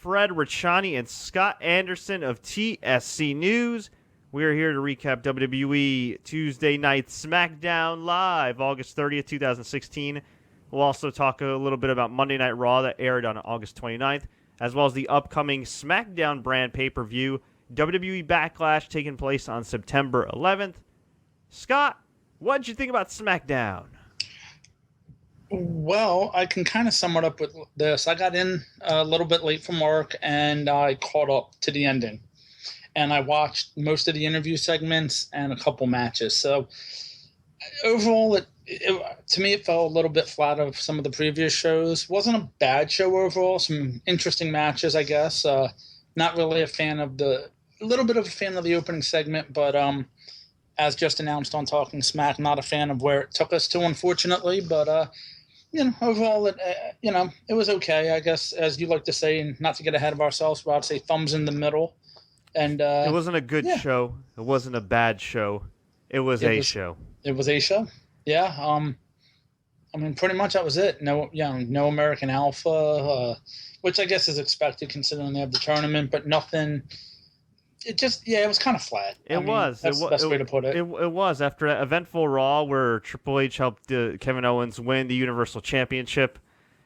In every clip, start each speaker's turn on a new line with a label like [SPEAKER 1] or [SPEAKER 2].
[SPEAKER 1] Fred Richani and Scott Anderson of TSC News. We are here to recap WWE Tuesday Night SmackDown Live, August 30th, 2016. We'll also talk a little bit about Monday Night Raw that aired on August 29th, as well as the upcoming SmackDown brand pay-per-view, WWE Backlash, taking place on September 11th. Scott, what did you think about SmackDown?
[SPEAKER 2] Well, I can kind of sum it up with this. I got in a little bit late from work, and I caught up to the ending. And I watched most of the interview segments and a couple matches. So overall, to me, it fell a little bit flat of some of the previous shows. Wasn't a bad show overall. Some interesting matches, I guess. Not really a little bit of a fan of the opening segment, but as just announced on Talking Smack, not a fan of where it took us to, unfortunately. But overall, it was okay, I guess, as you like to say, and not to get ahead of ourselves, but I'd say thumbs in the middle. And it
[SPEAKER 1] wasn't a good show. It wasn't a bad show. It was a show.
[SPEAKER 2] It was a show. Yeah. I mean, pretty much that was it. No American Alpha, which I guess is expected considering they have the tournament, but nothing. It was kind of flat. That's the best way to put it.
[SPEAKER 1] It was after an eventful Raw where Triple H helped Kevin Owens win the Universal Championship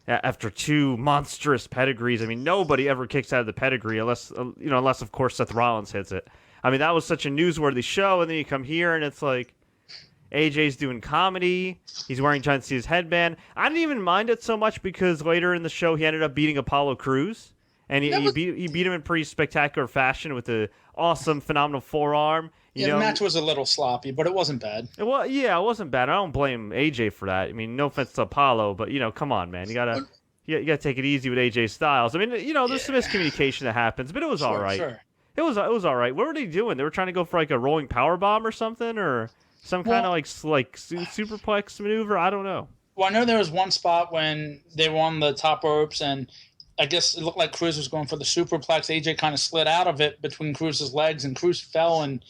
[SPEAKER 1] after two monstrous pedigrees. I mean, nobody ever kicks out of the pedigree unless of course Seth Rollins hits it. I mean, that was such a newsworthy show, and then you come here and it's like AJ's doing comedy. He's wearing John Cena's headband. I didn't even mind it so much because later in the show he ended up beating Apollo Crews. And he beat him in pretty spectacular fashion with an awesome, phenomenal forearm.
[SPEAKER 2] The match was a little sloppy, but it wasn't bad.
[SPEAKER 1] It wasn't bad. I don't blame AJ for that. I mean, no offense to Apollo, but come on, man, you gotta take it easy with AJ Styles. I mean, there's some miscommunication that happens, but it was all right.
[SPEAKER 2] Sure.
[SPEAKER 1] It was all right. What were they doing? They were trying to go for like a rolling power bomb or something, or some kind of like superplex maneuver. I don't know.
[SPEAKER 2] Well, I know there was one spot when they were on the top ropes and I guess it looked like Cruz was going for the superplex. AJ kind of slid out of it between Cruz's legs, and Cruz fell. And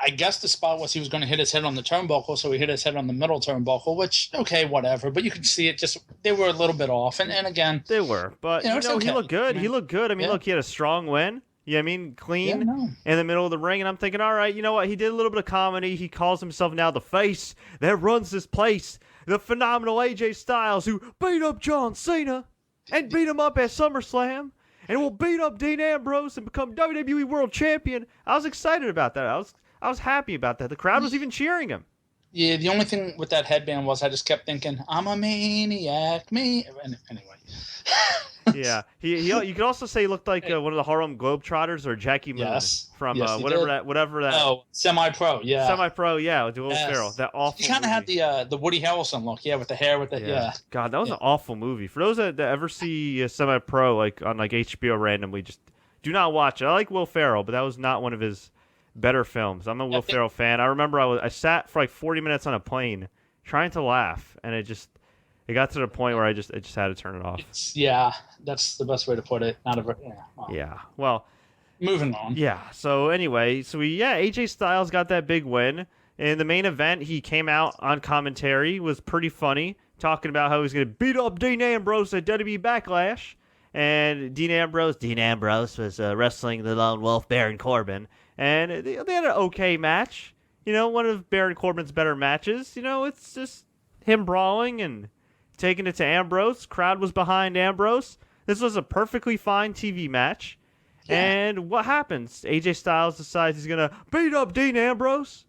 [SPEAKER 2] I guess the spot was he was going to hit his head on the turnbuckle, so he hit his head on the middle turnbuckle, which, okay, whatever. But you could see it they were a little bit off. And again,
[SPEAKER 1] they were. But,
[SPEAKER 2] okay.
[SPEAKER 1] He looked good. He looked good. I mean, look, he had a strong win. Clean in the middle of the ring. And I'm thinking, all right, you know what? He did a little bit of comedy. He calls himself now the face that runs this place. The phenomenal AJ Styles who beat up John Cena. And beat him up at SummerSlam, and will beat up Dean Ambrose and become WWE World Champion. I was excited about that. I was happy about that. The crowd was even cheering him.
[SPEAKER 2] Yeah, the only thing with that headband was I just kept thinking, I'm a maniac, me. Anyway.
[SPEAKER 1] Yeah, you could also say he looked like one of the Harlem Globetrotters or Jackie Moon from whatever that.
[SPEAKER 2] Oh, semi-pro, yeah.
[SPEAKER 1] Semi-pro, yeah, with Will Ferrell. That awful.
[SPEAKER 2] He kind of had the Woody Harrelson look, with the hair,
[SPEAKER 1] God, that was an awful movie. For those that ever see Semi-Pro like on like HBO randomly, just do not watch it. I like Will Ferrell, but that was not one of his better films. I'm a Will Ferrell fan. I remember I sat for like 40 minutes on a plane trying to laugh, and it got to the point where I just had to turn it off.
[SPEAKER 2] That's the best way to put it.
[SPEAKER 1] Well,
[SPEAKER 2] moving on.
[SPEAKER 1] Yeah. So anyway, AJ Styles got that big win. In the main event, he came out on commentary, was pretty funny, talking about how he's going to beat up Dean Ambrose at WWE Backlash. And Dean Ambrose was wrestling the Lone Wolf, Baron Corbin. And they had an okay match. One of Baron Corbin's better matches. It's just him brawling and taking it to Ambrose. Crowd was behind Ambrose. This was a perfectly fine TV match. Yeah. And what happens? AJ Styles decides he's going to beat up Dean Ambrose.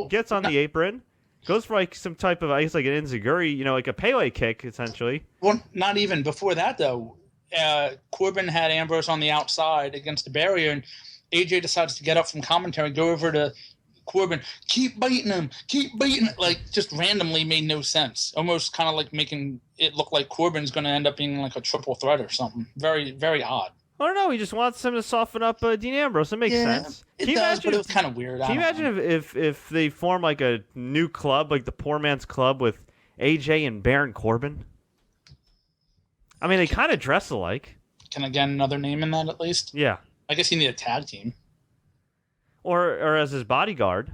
[SPEAKER 1] Gets on the apron. Goes for like some type of, I guess like an enziguri, like a Pele kick, essentially.
[SPEAKER 2] Well, not even. Before that, though, Corbin had Ambrose on the outside against the barrier, and AJ decides to get up from commentary, go over to Corbin, keep beating him, like just randomly made no sense. Almost kind of like making it look like Corbin's going to end up being like a triple threat or something. Very, very odd.
[SPEAKER 1] I don't know. He just wants him to soften up Dean Ambrose. It makes sense.
[SPEAKER 2] But it was kind of weird.
[SPEAKER 1] Can you imagine if they form like a new club, like the Poor Man's Club with AJ and Baron Corbin? I mean, they kind of dress alike.
[SPEAKER 2] Can I get another name in that at least?
[SPEAKER 1] Yeah.
[SPEAKER 2] I guess you need a tag team.
[SPEAKER 1] Or as his bodyguard.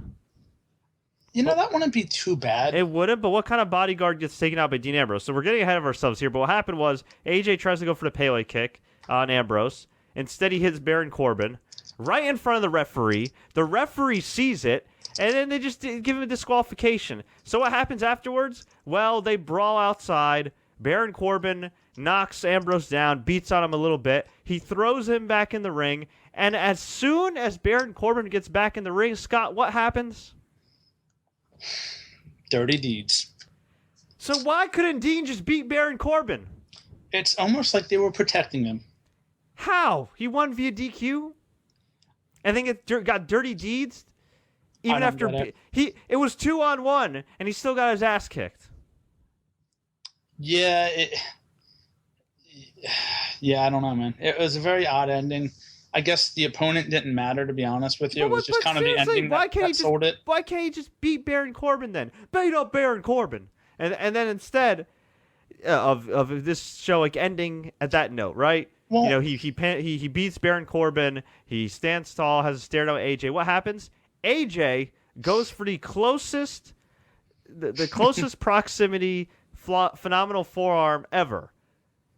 [SPEAKER 2] That wouldn't be too bad.
[SPEAKER 1] It wouldn't, but what kind of bodyguard gets taken out by Dean Ambrose? So we're getting ahead of ourselves here, but what happened was AJ tries to go for the Pele kick. on Ambrose. Instead, he hits Baron Corbin right in front of the referee. The referee sees it, and then they just give him a disqualification. So what happens afterwards? Well, they brawl outside. Baron Corbin knocks Ambrose down, beats on him a little bit. He throws him back in the ring, and as soon as Baron Corbin gets back in the ring, Scott, what happens?
[SPEAKER 2] Dirty deeds.
[SPEAKER 1] So why couldn't Dean just beat Baron Corbin?
[SPEAKER 2] It's almost like they were protecting him.
[SPEAKER 1] How? He won via DQ? I think it got dirty deeds. Even after it was 2-on-1, and he still got his ass kicked.
[SPEAKER 2] Yeah, I don't know, man. It was a very odd ending. I guess the opponent didn't matter, to be honest with you. It was just kind of the ending that sold it.
[SPEAKER 1] Why can't he just beat Baron Corbin then? Beat up Baron Corbin. And then instead of this show like ending at that note, right? Well, he beats Baron Corbin. He stands tall, has a stare down with AJ. What happens? AJ goes for the closest proximity phenomenal forearm ever.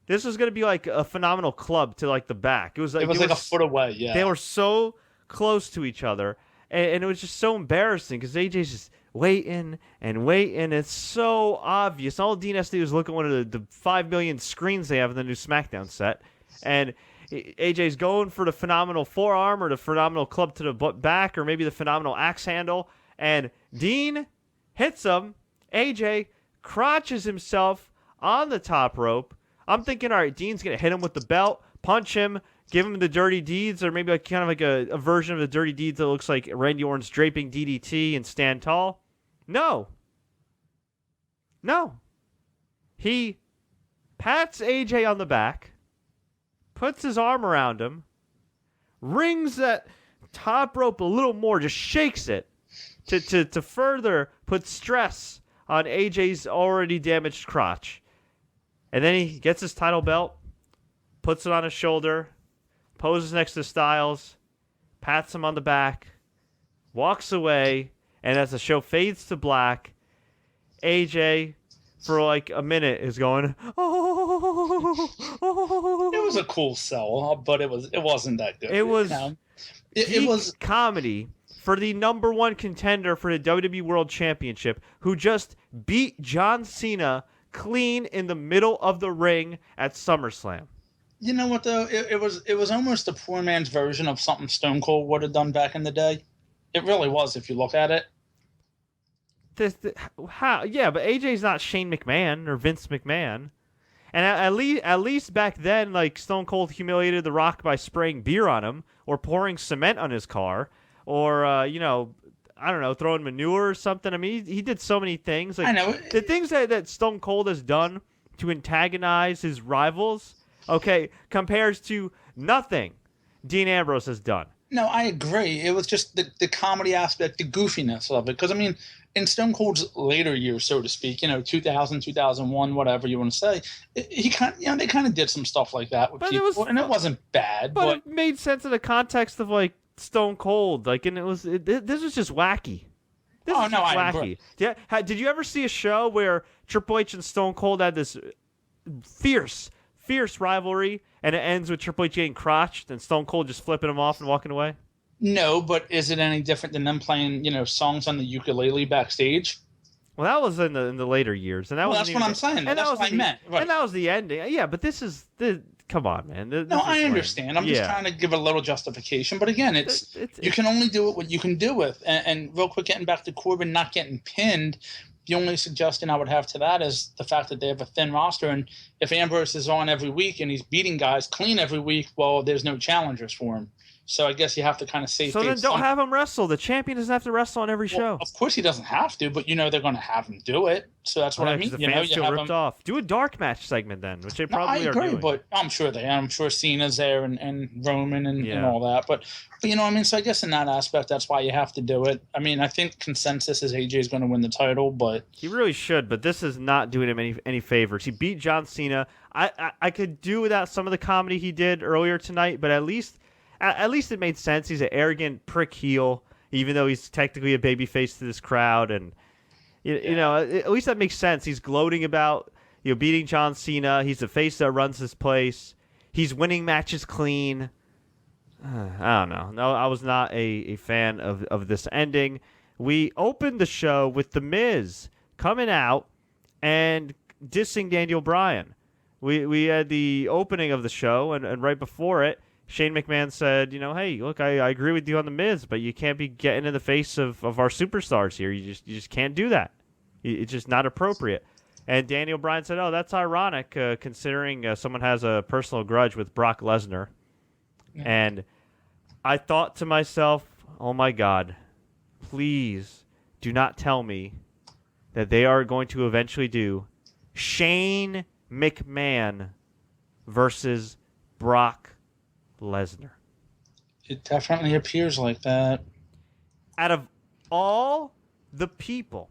[SPEAKER 1] This was going to be like a phenomenal club to like the back. It was like
[SPEAKER 2] a foot away. Yeah,
[SPEAKER 1] they were so close to each other, and it was just so embarrassing because AJ's just waiting and waiting. It's so obvious. All Dean has to do is look at one of the 5 million screens they have in the new SmackDown set, and AJ's going for the phenomenal forearm or the phenomenal club to the back or maybe the phenomenal axe handle, and Dean hits him. AJ crotches himself on the top rope. I'm thinking, all right, Dean's going to hit him with the belt, punch him, give him the dirty deeds, or maybe kind of like a version of the dirty deeds that looks like Randy Orton's draping DDT and stand tall. No. He pats AJ on the back, puts his arm around him, rings that top rope a little more, just shakes it to further put stress on AJ's already damaged crotch. And then he gets his title belt, puts it on his shoulder, poses next to Styles, pats him on the back, walks away, and as the show fades to black, AJ, for like a minute, is going, oh.
[SPEAKER 2] It was a cool sell, but it wasn't that good.
[SPEAKER 1] It was it was comedy for the number one contender for the WWE World Championship, who just beat John Cena clean in the middle of the ring at SummerSlam.
[SPEAKER 2] You know what though? It was almost a poor man's version of something Stone Cold would have done back in the day. It really was, if you look at it.
[SPEAKER 1] How? Yeah, but AJ's not Shane McMahon or Vince McMahon, and at least back then, like Stone Cold humiliated The Rock by spraying beer on him or pouring cement on his car, or I don't know, throwing manure or something. I mean, he did so many things. Like,
[SPEAKER 2] I know.
[SPEAKER 1] The things that Stone Cold has done to antagonize his rivals, okay, compares to nothing Dean Ambrose has done.
[SPEAKER 2] No, I agree. It was just the comedy aspect, the goofiness of it. Because, I mean, in Stone Cold's later years, so to speak, 2000, 2001, whatever you want to say, they kind of did some stuff like that with people, and it wasn't bad.
[SPEAKER 1] But it made sense in the context of, like, Stone Cold, like, and this was just wacky.
[SPEAKER 2] I agree.
[SPEAKER 1] Yeah, did you ever see a show where Triple H and Stone Cold had this fierce rivalry, and it ends with Triple H getting crotched and Stone Cold just flipping him off and walking away?
[SPEAKER 2] No, but is it any different than them playing, songs on the ukulele backstage?
[SPEAKER 1] Well, that was in the later years, and that's
[SPEAKER 2] what I'm saying. That's what I meant. Right.
[SPEAKER 1] And that was the ending. Yeah, but this is the. Come on, man.
[SPEAKER 2] No, I understand. I'm just trying to give a little justification. But again, you can only do it what you can do with. And real quick, getting back to Corbin not getting pinned, the only suggestion I would have to that is the fact that they have a thin roster. And if Ambrose is on every week and he's beating guys clean every week, well, there's no challengers for him. So I guess you have to kind of save.
[SPEAKER 1] So then don't have him wrestle. The champion doesn't have to wrestle on every show.
[SPEAKER 2] Of course he doesn't have to, but they're going to have him do it. So that's what I mean.
[SPEAKER 1] The fans feel ripped off. Do a dark match segment then, which they probably are doing. I agree,
[SPEAKER 2] but I'm sure they are. I'm sure Cena's there and Roman and all that. But you know what I mean? So I guess in that aspect, that's why you have to do it. I mean, I think consensus is AJ is going to win the title, but
[SPEAKER 1] he really should. But this is not doing him any favors. He beat John Cena. I could do without some of the comedy he did earlier tonight, but at least it made sense. He's an arrogant prick heel, even though he's technically a babyface to this crowd, and at least that makes sense. He's gloating about beating John Cena. He's the face that runs this place. He's winning matches clean. I don't know. No, I was not a fan of this ending. We opened the show with The Miz coming out and dissing Daniel Bryan. We had the opening of the show, and right before it, Shane McMahon said, hey, look, I agree with you on The Miz, but you can't be getting in the face of our superstars here. You just can't do that. It's just not appropriate. And Daniel Bryan said, oh, that's ironic, considering someone has a personal grudge with Brock Lesnar. Yeah. And I thought to myself, oh, my God, please do not tell me that they are going to eventually do Shane McMahon versus Brock Lesnar.
[SPEAKER 2] It definitely appears like that.
[SPEAKER 1] Out of all the people,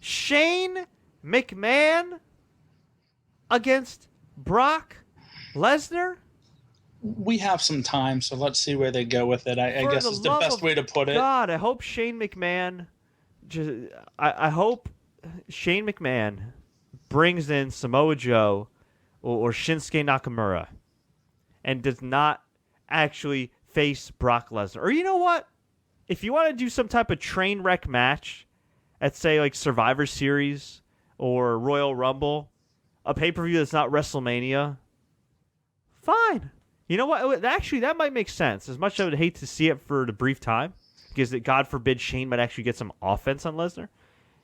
[SPEAKER 1] Shane McMahon against Brock Lesnar?
[SPEAKER 2] We have some time, so let's see where they go with it. I guess is the best way to put it.
[SPEAKER 1] God, I hope Shane McMahon I hope Shane McMahon brings in Samoa Joe or Shinsuke Nakamura and does not actually face Brock Lesnar. Or you know what? If you want to do some type of train wreck match at, say, like Survivor Series or Royal Rumble, a pay-per-view that's not WrestleMania, fine. You know what? Actually, that might make sense. As much as I would hate to see it for the brief time, because God forbid Shane might actually get some offense on Lesnar.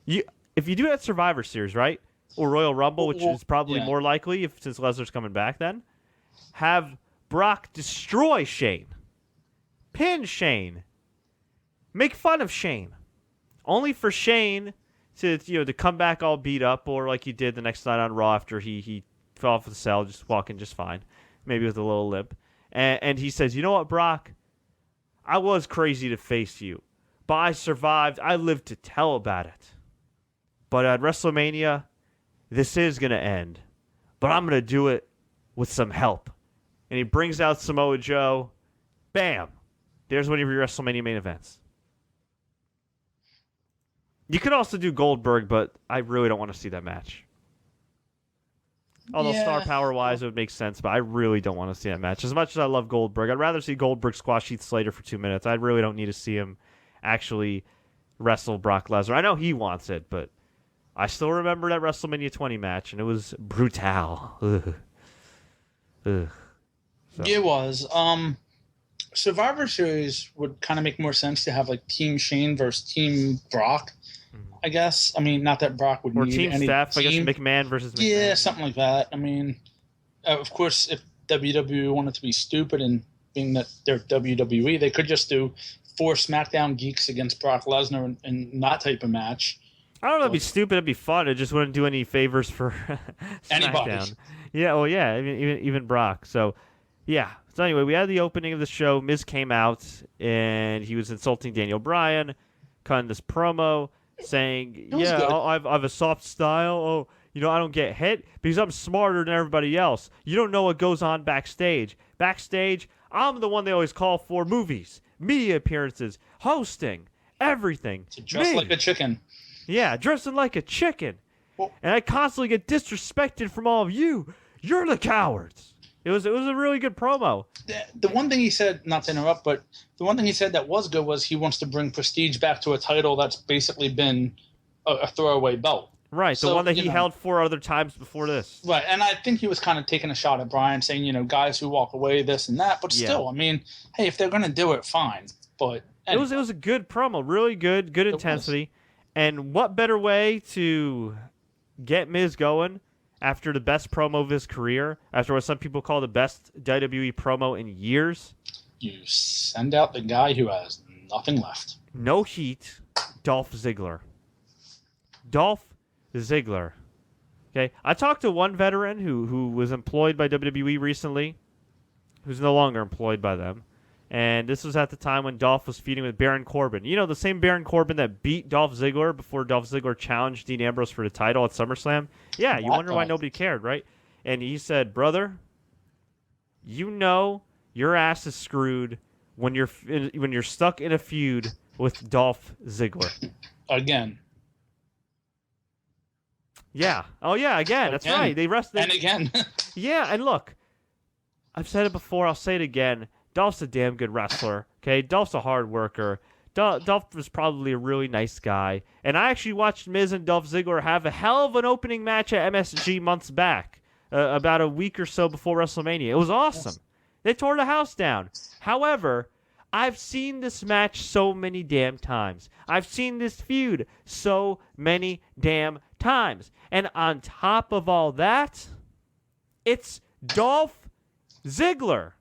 [SPEAKER 1] If you do it at Survivor Series, right? Or Royal Rumble, which is probably more likely since Lesnar's coming back then, have Brock destroy Shane. Pin Shane. Make fun of Shane. Only for Shane to come back all beat up, or like he did the next night on Raw after he fell off the cell, just walking just fine. Maybe with a little limp. And he says, you know what, Brock? I was crazy to face you, but I survived. I lived to tell about it. But at WrestleMania, this is going to end. But I'm going to do it with some help. And he brings out Samoa Joe. Bam. There's one of your WrestleMania main events. You could also do Goldberg, but I really don't want to see that match. Although star power-wise, it would make sense, but I really don't want to see that match. As much as I love Goldberg, I'd rather see Goldberg squash Heath Slater for 2 minutes. I really don't need to see him actually wrestle Brock Lesnar. I know he wants it, but I still remember that WrestleMania 20 match, and it was brutal. Ugh. So.
[SPEAKER 2] It was. Survivor Series would kind of make more sense to have like Team Shane versus Team Brock, I guess. I mean, not that Brock would need
[SPEAKER 1] Team
[SPEAKER 2] any
[SPEAKER 1] Steph, I guess McMahon versus McMahon.
[SPEAKER 2] Yeah, something like that. I mean, of course, if WWE wanted to be stupid and being that they're WWE, they could just do 4 SmackDown geeks against Brock Lesnar in that type of match.
[SPEAKER 1] I don't know, it'd be stupid, it'd be fun. It just wouldn't do any favors for
[SPEAKER 2] anybody.
[SPEAKER 1] SmackDown. Yeah, well, yeah, even Brock. So, yeah. So anyway, we had the opening of the show. Miz came out, and he was insulting Daniel Bryan, cutting this promo, saying, I have a soft style. Oh, I don't get hit because I'm smarter than everybody else. You don't know what goes on backstage. Backstage, I'm the one they always call for movies, media appearances, hosting, everything.
[SPEAKER 2] Dressed like a chicken.
[SPEAKER 1] Yeah, dressing like a chicken. Well, and I constantly get disrespected from all of you. You're the cowards. It was a really good promo.
[SPEAKER 2] The one thing he said, not to interrupt, but the one thing he said that was good was he wants to bring prestige back to a title that's basically been a throwaway belt.
[SPEAKER 1] Right, the one that he held 4 other times before this.
[SPEAKER 2] Right, and I think he was kind of taking a shot at Bryan, saying, guys who walk away, this and that. But still, I mean, hey, if they're going to do it, fine. But anyway.
[SPEAKER 1] It was a good promo, really good intensity. And what better way to get Miz going after the best promo of his career, after what some people call the best WWE promo in years?
[SPEAKER 2] You send out the guy who has nothing left.
[SPEAKER 1] No heat, Dolph Ziggler. Dolph Ziggler. Okay, I talked to one veteran who was employed by WWE recently, who's no longer employed by them. And this was at the time when Dolph was feuding with Baron Corbin. The same Baron Corbin that beat Dolph Ziggler before Dolph Ziggler challenged Dean Ambrose for the title at SummerSlam. Yeah, you wonder why nobody cared, right? And he said, brother, your ass is screwed when you're stuck in a feud with Dolph Ziggler.
[SPEAKER 2] Again.
[SPEAKER 1] Yeah. Oh, yeah, again. That's right. They rested.
[SPEAKER 2] And again.
[SPEAKER 1] Yeah, and look, I've said it before. I'll say it again. Dolph's a damn good wrestler. Okay, Dolph's a hard worker. Dolph was probably a really nice guy. And I actually watched Miz and Dolph Ziggler have a hell of an opening match at MSG months back, about a week or so before WrestleMania. It was awesome. Yes. They tore the house down. However, I've seen this match so many damn times. I've seen this feud so many damn times. And on top of all that, it's Dolph Ziggler,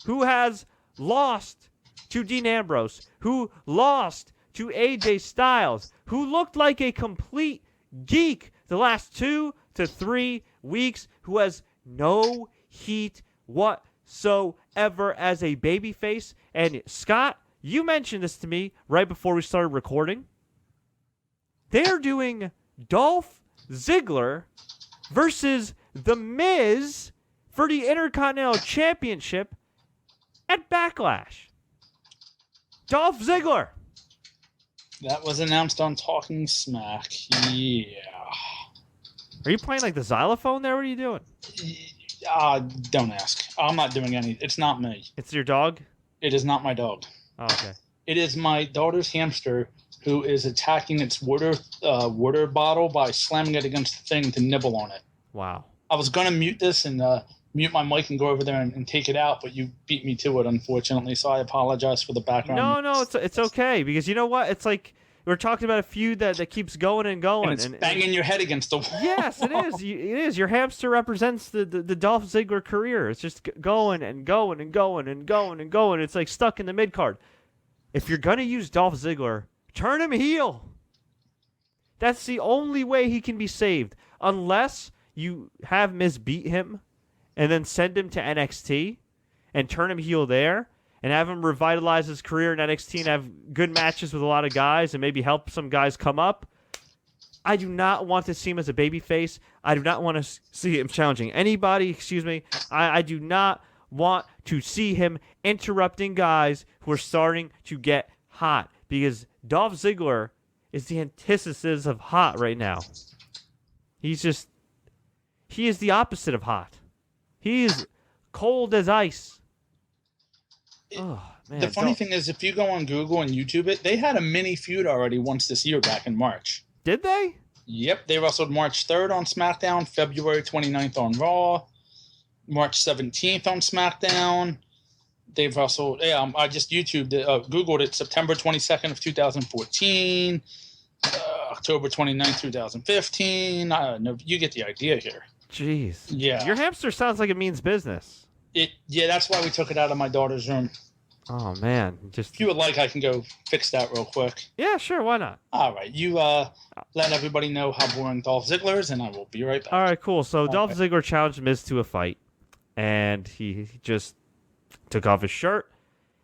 [SPEAKER 1] who has lost to Dean Ambrose, who lost to AJ Styles, who looked like a complete geek the last 2 to 3 weeks, who has no heat whatsoever as a babyface. And Scott, you mentioned this to me right before we started recording. They're doing Dolph Ziggler versus The Miz for the Intercontinental Championship at Backlash. Dolph Ziggler.
[SPEAKER 2] That was announced on Talking Smack. Yeah.
[SPEAKER 1] Are you playing like the xylophone there? What are you doing?
[SPEAKER 2] Don't ask. I'm not doing any. It's not me.
[SPEAKER 1] It's your dog?
[SPEAKER 2] It is not my dog.
[SPEAKER 1] Oh, okay.
[SPEAKER 2] It is my daughter's hamster who is attacking its water bottle by slamming it against the thing to nibble on it.
[SPEAKER 1] Wow.
[SPEAKER 2] I was going to mute this and mute my mic and go over there and take it out, but you beat me to it, unfortunately, so I apologize for the background.
[SPEAKER 1] No, it's okay, because you know what? It's like we're talking about a feud that keeps going and going.
[SPEAKER 2] And it's banging your head against the wall.
[SPEAKER 1] Yes, it is. It is. Your hamster represents the Dolph Ziggler career. It's just going and going and going and going and going. It's like stuck in the mid-card. If you're going to use Dolph Ziggler, turn him heel. That's the only way he can be saved, unless you have Miz beat him and then send him to NXT and turn him heel there and have him revitalize his career in NXT and have good matches with a lot of guys and maybe help some guys come up. I do not want to see him as a babyface. I do not want to see him challenging anybody. I do not want to see him interrupting guys who are starting to get hot, because Dolph Ziggler is the antithesis of hot right now. He is the opposite of hot. He is cold as ice. Oh, man.
[SPEAKER 2] The funny thing is, if you go on Google and YouTube it, they had a mini feud already once this year back in March.
[SPEAKER 1] Did they?
[SPEAKER 2] Yep. They wrestled March 3rd on SmackDown, February 29th on Raw, March 17th on SmackDown. They've wrestled, I just YouTubed it, Googled it, September 22nd of 2014, October 29th, 2015. No, you get the idea here.
[SPEAKER 1] Jeez.
[SPEAKER 2] Yeah.
[SPEAKER 1] Your hamster sounds like it means business.
[SPEAKER 2] Yeah, that's why we took it out of my daughter's room.
[SPEAKER 1] Oh, man.
[SPEAKER 2] If you would like, I can go fix that real quick.
[SPEAKER 1] Yeah, sure. Why not?
[SPEAKER 2] All right. You let everybody know how boring Dolph Ziggler is, and I will be right back.
[SPEAKER 1] All right, cool. So Dolph Ziggler challenged Miz to a fight, and he just took off his shirt,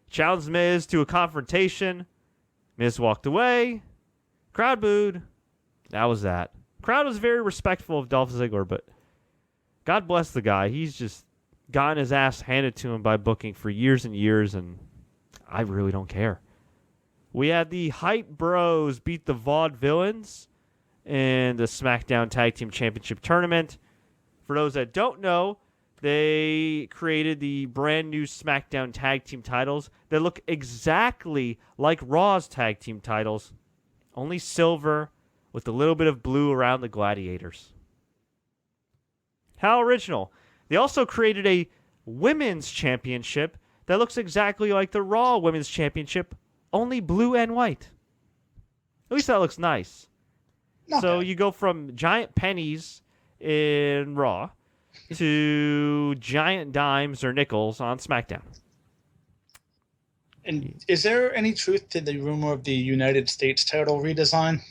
[SPEAKER 1] challenged Miz to a confrontation. Miz walked away. Crowd booed. That was that. Crowd was very respectful of Dolph Ziggler, but God bless the guy. He's just gotten his ass handed to him by booking for years and years, and I really don't care. We had the Hype Bros beat the Vaudevillains in the SmackDown Tag Team Championship Tournament. For those that don't know, they created the brand new SmackDown Tag Team titles that look exactly like Raw's Tag Team titles, only silver with a little bit of blue around the gladiators. How original. They also created a Women's Championship that looks exactly like the Raw Women's Championship, only blue and white. At least that looks nice. So you go from giant pennies in Raw to giant dimes or nickels on SmackDown.
[SPEAKER 2] And is there any truth to the rumor of the United States title redesign?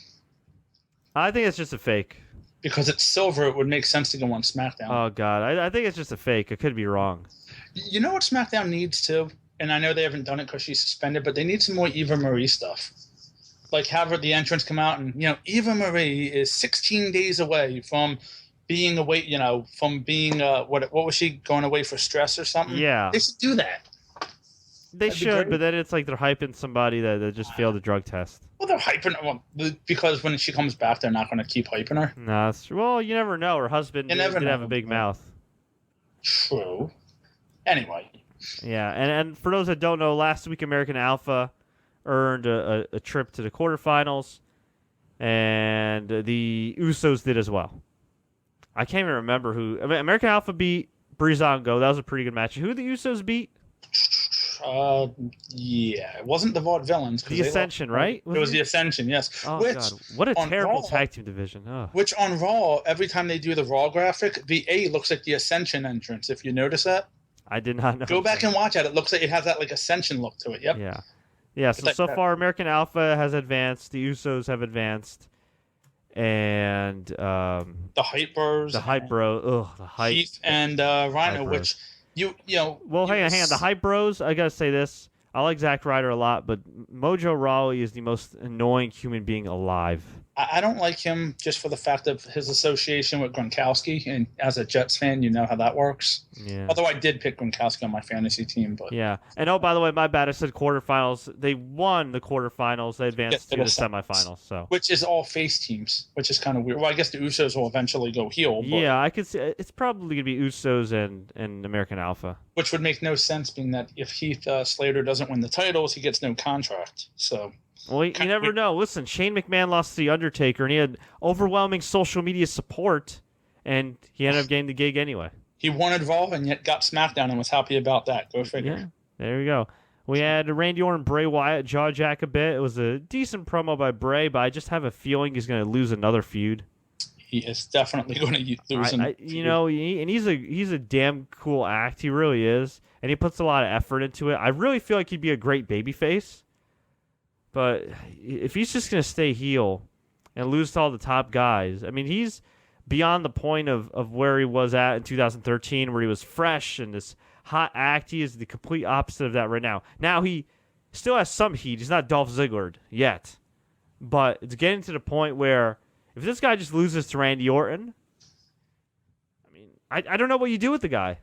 [SPEAKER 1] I think it's just a fake.
[SPEAKER 2] Because it's silver, it would make sense to go on SmackDown.
[SPEAKER 1] Oh, God. I think it's just a fake. I could be wrong.
[SPEAKER 2] You know what SmackDown needs, too? And I know they haven't done it because she's suspended, but they need some more Eva Marie stuff. Like have her the entrance come out and, Eva Marie is 16 days away from being away, from being, what was she, going away for stress or something?
[SPEAKER 1] Yeah.
[SPEAKER 2] They should do that.
[SPEAKER 1] They
[SPEAKER 2] That'd be
[SPEAKER 1] should,
[SPEAKER 2] great.
[SPEAKER 1] but then it's like they're hyping somebody that just failed the drug test.
[SPEAKER 2] Well, they're hyping because when she comes back, they're not going to keep hyping her.
[SPEAKER 1] No, that's true. Well, you never know. Her husband did have a big mouth.
[SPEAKER 2] True. Anyway.
[SPEAKER 1] Yeah, and for those that don't know, last week American Alpha earned a trip to the quarterfinals, and the Usos did as well. I can't even remember who. I mean, American Alpha beat Breezango. That was a pretty good match. Who did the Usos beat?
[SPEAKER 2] Yeah, it wasn't the Vaudevillains.
[SPEAKER 1] The Ascension, right?
[SPEAKER 2] It was the Ascension, yes.
[SPEAKER 1] Oh, God. What a terrible tag team division. Oh.
[SPEAKER 2] Which on Raw, every time they do the Raw graphic, the A looks like the Ascension entrance, if you notice that.
[SPEAKER 1] I did not know.
[SPEAKER 2] Go back and watch it. It looks like it has that like Ascension look to it. Yep.
[SPEAKER 1] Yeah. Yeah, so far American Alpha has advanced, the Usos have advanced, and
[SPEAKER 2] the Hype Bros.
[SPEAKER 1] The Hype Bros. Ugh, the Hype.
[SPEAKER 2] Keith and Rhino, which you know.
[SPEAKER 1] Well, hang on. The Hype Bros, I got to say this. I like Zack Ryder a lot, but Mojo Rawley is the most annoying human being alive.
[SPEAKER 2] I don't like him just for the fact of his association with Gronkowski, and as a Jets fan, you know how that works.
[SPEAKER 1] Yeah.
[SPEAKER 2] Although I did pick Gronkowski on my fantasy team, but
[SPEAKER 1] yeah. And oh, by the way, my bad. I said quarterfinals. They won the quarterfinals. They advanced to the semifinals. So
[SPEAKER 2] which is all face teams, which is kind of weird. Well, I guess the Usos will eventually go heel. But,
[SPEAKER 1] yeah, I could see it's probably gonna be Usos and American Alpha.
[SPEAKER 2] Which would make no sense, being that if Heath Slater doesn't win the titles, he gets no contract. So.
[SPEAKER 1] Well, you never know. Listen, Shane McMahon lost to The Undertaker, and he had overwhelming social media support, and he ended up getting the gig anyway.
[SPEAKER 2] He wanted Raw and yet got SmackDown and was happy about that. Go figure.
[SPEAKER 1] Yeah, there you go. We had Randy Orton, Bray Wyatt, jaw jack a bit. It was a decent promo by Bray, but I just have a feeling he's going to lose another feud.
[SPEAKER 2] He is definitely going to lose another feud.
[SPEAKER 1] You know, he's a damn cool act. He really is, and he puts a lot of effort into it. I really feel like he'd be a great babyface. But if he's just going to stay heel and lose to all the top guys, I mean, he's beyond the point of where he was at in 2013, where he was fresh and this hot act. He is the complete opposite of that right now. Now he still has some heat. He's not Dolph Ziggler yet. But it's getting to the point where if this guy just loses to Randy Orton, I mean, I don't know what you do with the guy.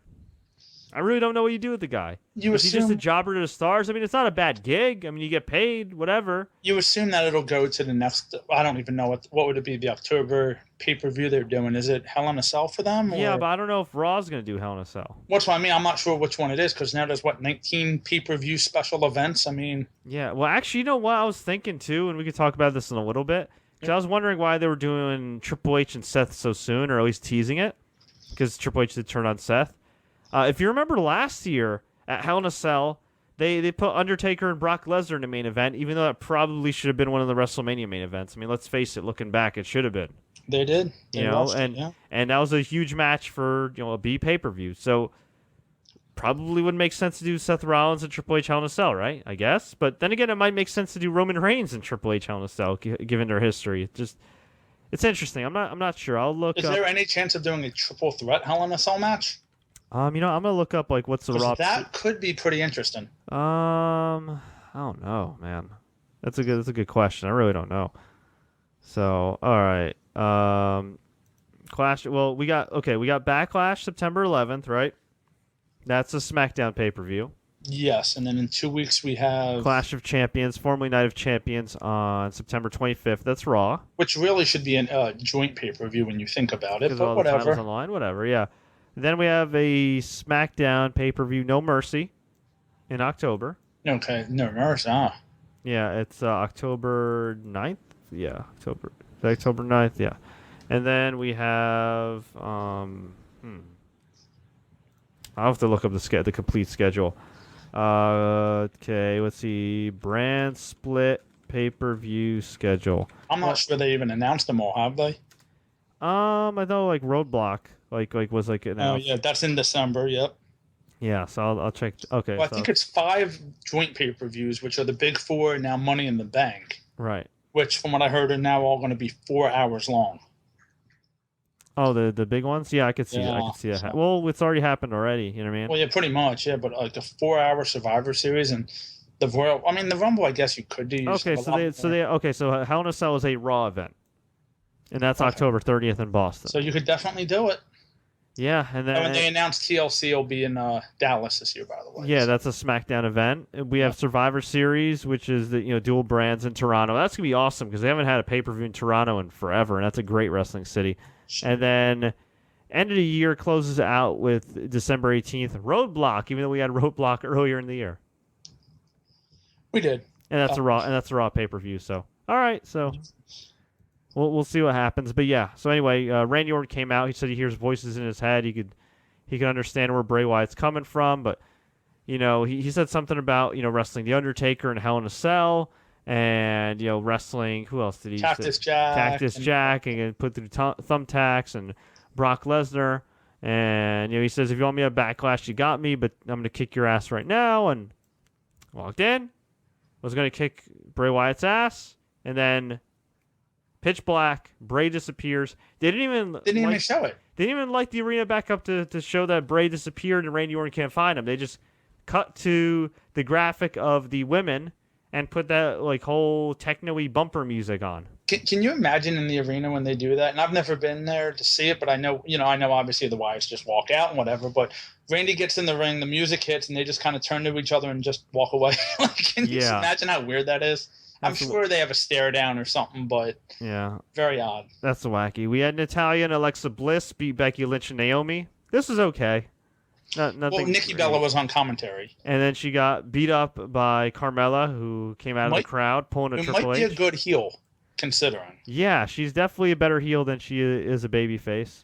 [SPEAKER 1] I really don't know what you do with the guy. Is he just a jobber to the stars? I mean, it's not a bad gig. I mean, you get paid, whatever.
[SPEAKER 2] You assume that it'll go to the next. I don't even know what would it be. The October pay-per-view they're doing. Is it Hell in a Cell for them? Or?
[SPEAKER 1] Yeah, but I don't know if Raw's going to do Hell in a Cell.
[SPEAKER 2] What's what I mean? I'm not sure which one it is because now there's 19 pay-per-view special events. I mean.
[SPEAKER 1] Yeah. Well, actually, you know what I was thinking too, and we could talk about this in a little bit. Because I was wondering why they were doing Triple H and Seth so soon, or at least teasing it, because Triple H did turn on Seth. If you remember last year at Hell in a Cell, they put Undertaker and Brock Lesnar in the main event, even though that probably should have been one of the WrestleMania main events. I mean, let's face it, looking back, it should have been.
[SPEAKER 2] They did.
[SPEAKER 1] And that was a huge match for a B pay-per-view. So probably wouldn't make sense to do Seth Rollins and Triple H Hell in a Cell, right? I guess. But then again, it might make sense to do Roman Reigns and Triple H Hell in a Cell, given their history. It's interesting. I'm not sure. I'll look.
[SPEAKER 2] Is there any chance of doing a triple threat Hell in a Cell match?
[SPEAKER 1] I'm gonna look up what's the Raw.
[SPEAKER 2] That could be pretty interesting.
[SPEAKER 1] I don't know, man. That's a good question. I really don't know. So, all right. Clash. Well, we got Backlash September 11th, right? That's a SmackDown pay-per-view.
[SPEAKER 2] Yes, and then in 2 weeks we have
[SPEAKER 1] Clash of Champions, formerly Night of Champions, on September 25th. That's Raw.
[SPEAKER 2] Which really should be a joint pay-per-view when you think about it, but
[SPEAKER 1] all
[SPEAKER 2] whatever.
[SPEAKER 1] The titles online, whatever. Yeah. Then we have a SmackDown pay-per-view, No Mercy, in October.
[SPEAKER 2] Okay, No Mercy,
[SPEAKER 1] Yeah, it's October 9th. Yeah, October 9th, yeah. And then we have... I'll have to look up the complete schedule. Okay, let's see. Brand split pay-per-view schedule.
[SPEAKER 2] I'm not sure they even announced them all, have they?
[SPEAKER 1] I know Roadblock was announced.
[SPEAKER 2] Oh yeah, that's in December. Yep.
[SPEAKER 1] Yeah, so I'll check. Okay.
[SPEAKER 2] Well, I think it's 5 joint pay-per-views, which are the big 4 and now Money in the Bank.
[SPEAKER 1] Right.
[SPEAKER 2] Which, from what I heard, are now all going to be 4 hours long.
[SPEAKER 1] Oh, the big ones? Yeah, I could see that. I could see that. Well, it's already happened already. You know what I mean?
[SPEAKER 2] Well, yeah, pretty much. Yeah, but like a 4-hour Survivor Series and the Royal. I mean, the Rumble. I guess you could do.
[SPEAKER 1] Okay, so Hell in a Cell is a Raw event, and that's October 30th in Boston.
[SPEAKER 2] So you could definitely do it.
[SPEAKER 1] Yeah, and then
[SPEAKER 2] when they announced TLC will be in Dallas this year, by the way.
[SPEAKER 1] yeah, that's a SmackDown event. We have Survivor Series, which is the dual brands in Toronto. That's gonna be awesome because they haven't had a pay-per-view in Toronto in forever, and that's a great wrestling city. And then end of the year closes out with December 18th, Roadblock. Even though we had Roadblock earlier in the year,
[SPEAKER 2] we did,
[SPEAKER 1] and that's a Raw pay-per-view. So all right, so. We'll see what happens, but yeah. So anyway, Randy Orton came out. He said he hears voices in his head. He could understand where Bray Wyatt's coming from, but he said something about wrestling the Undertaker and Hell in a Cell, and wrestling. Who else did he?
[SPEAKER 2] Cactus
[SPEAKER 1] Jack, and put through thumbtacks, and Brock Lesnar, and he says if you want me at Backlash, you got me, but I'm gonna kick your ass right now. And walked in, was gonna kick Bray Wyatt's ass, and then. Pitch black. Bray disappears. They didn't even
[SPEAKER 2] show it.
[SPEAKER 1] They didn't even light the arena back up to show that Bray disappeared and Randy Orton can't find him. They just cut to the graphic of the women and put that whole techno-y bumper music on.
[SPEAKER 2] Can you imagine in the arena when they do that? And I've never been there to see it, but I know obviously the Wyatts just walk out and whatever. But Randy gets in the ring, the music hits, and they just kind of turn to each other and just walk away. Can you just imagine how weird that is? I'm sure they have a stare down or something, but very odd.
[SPEAKER 1] That's wacky. We had Natalya and Alexa Bliss beat Becky Lynch and Naomi. This was okay. Nothing. Well,
[SPEAKER 2] Nikki Bella was on commentary.
[SPEAKER 1] And then she got beat up by Carmella, who came out of the crowd pulling a Triple H.
[SPEAKER 2] Who might be a good heel, considering.
[SPEAKER 1] Yeah, she's definitely a better heel than she is a babyface.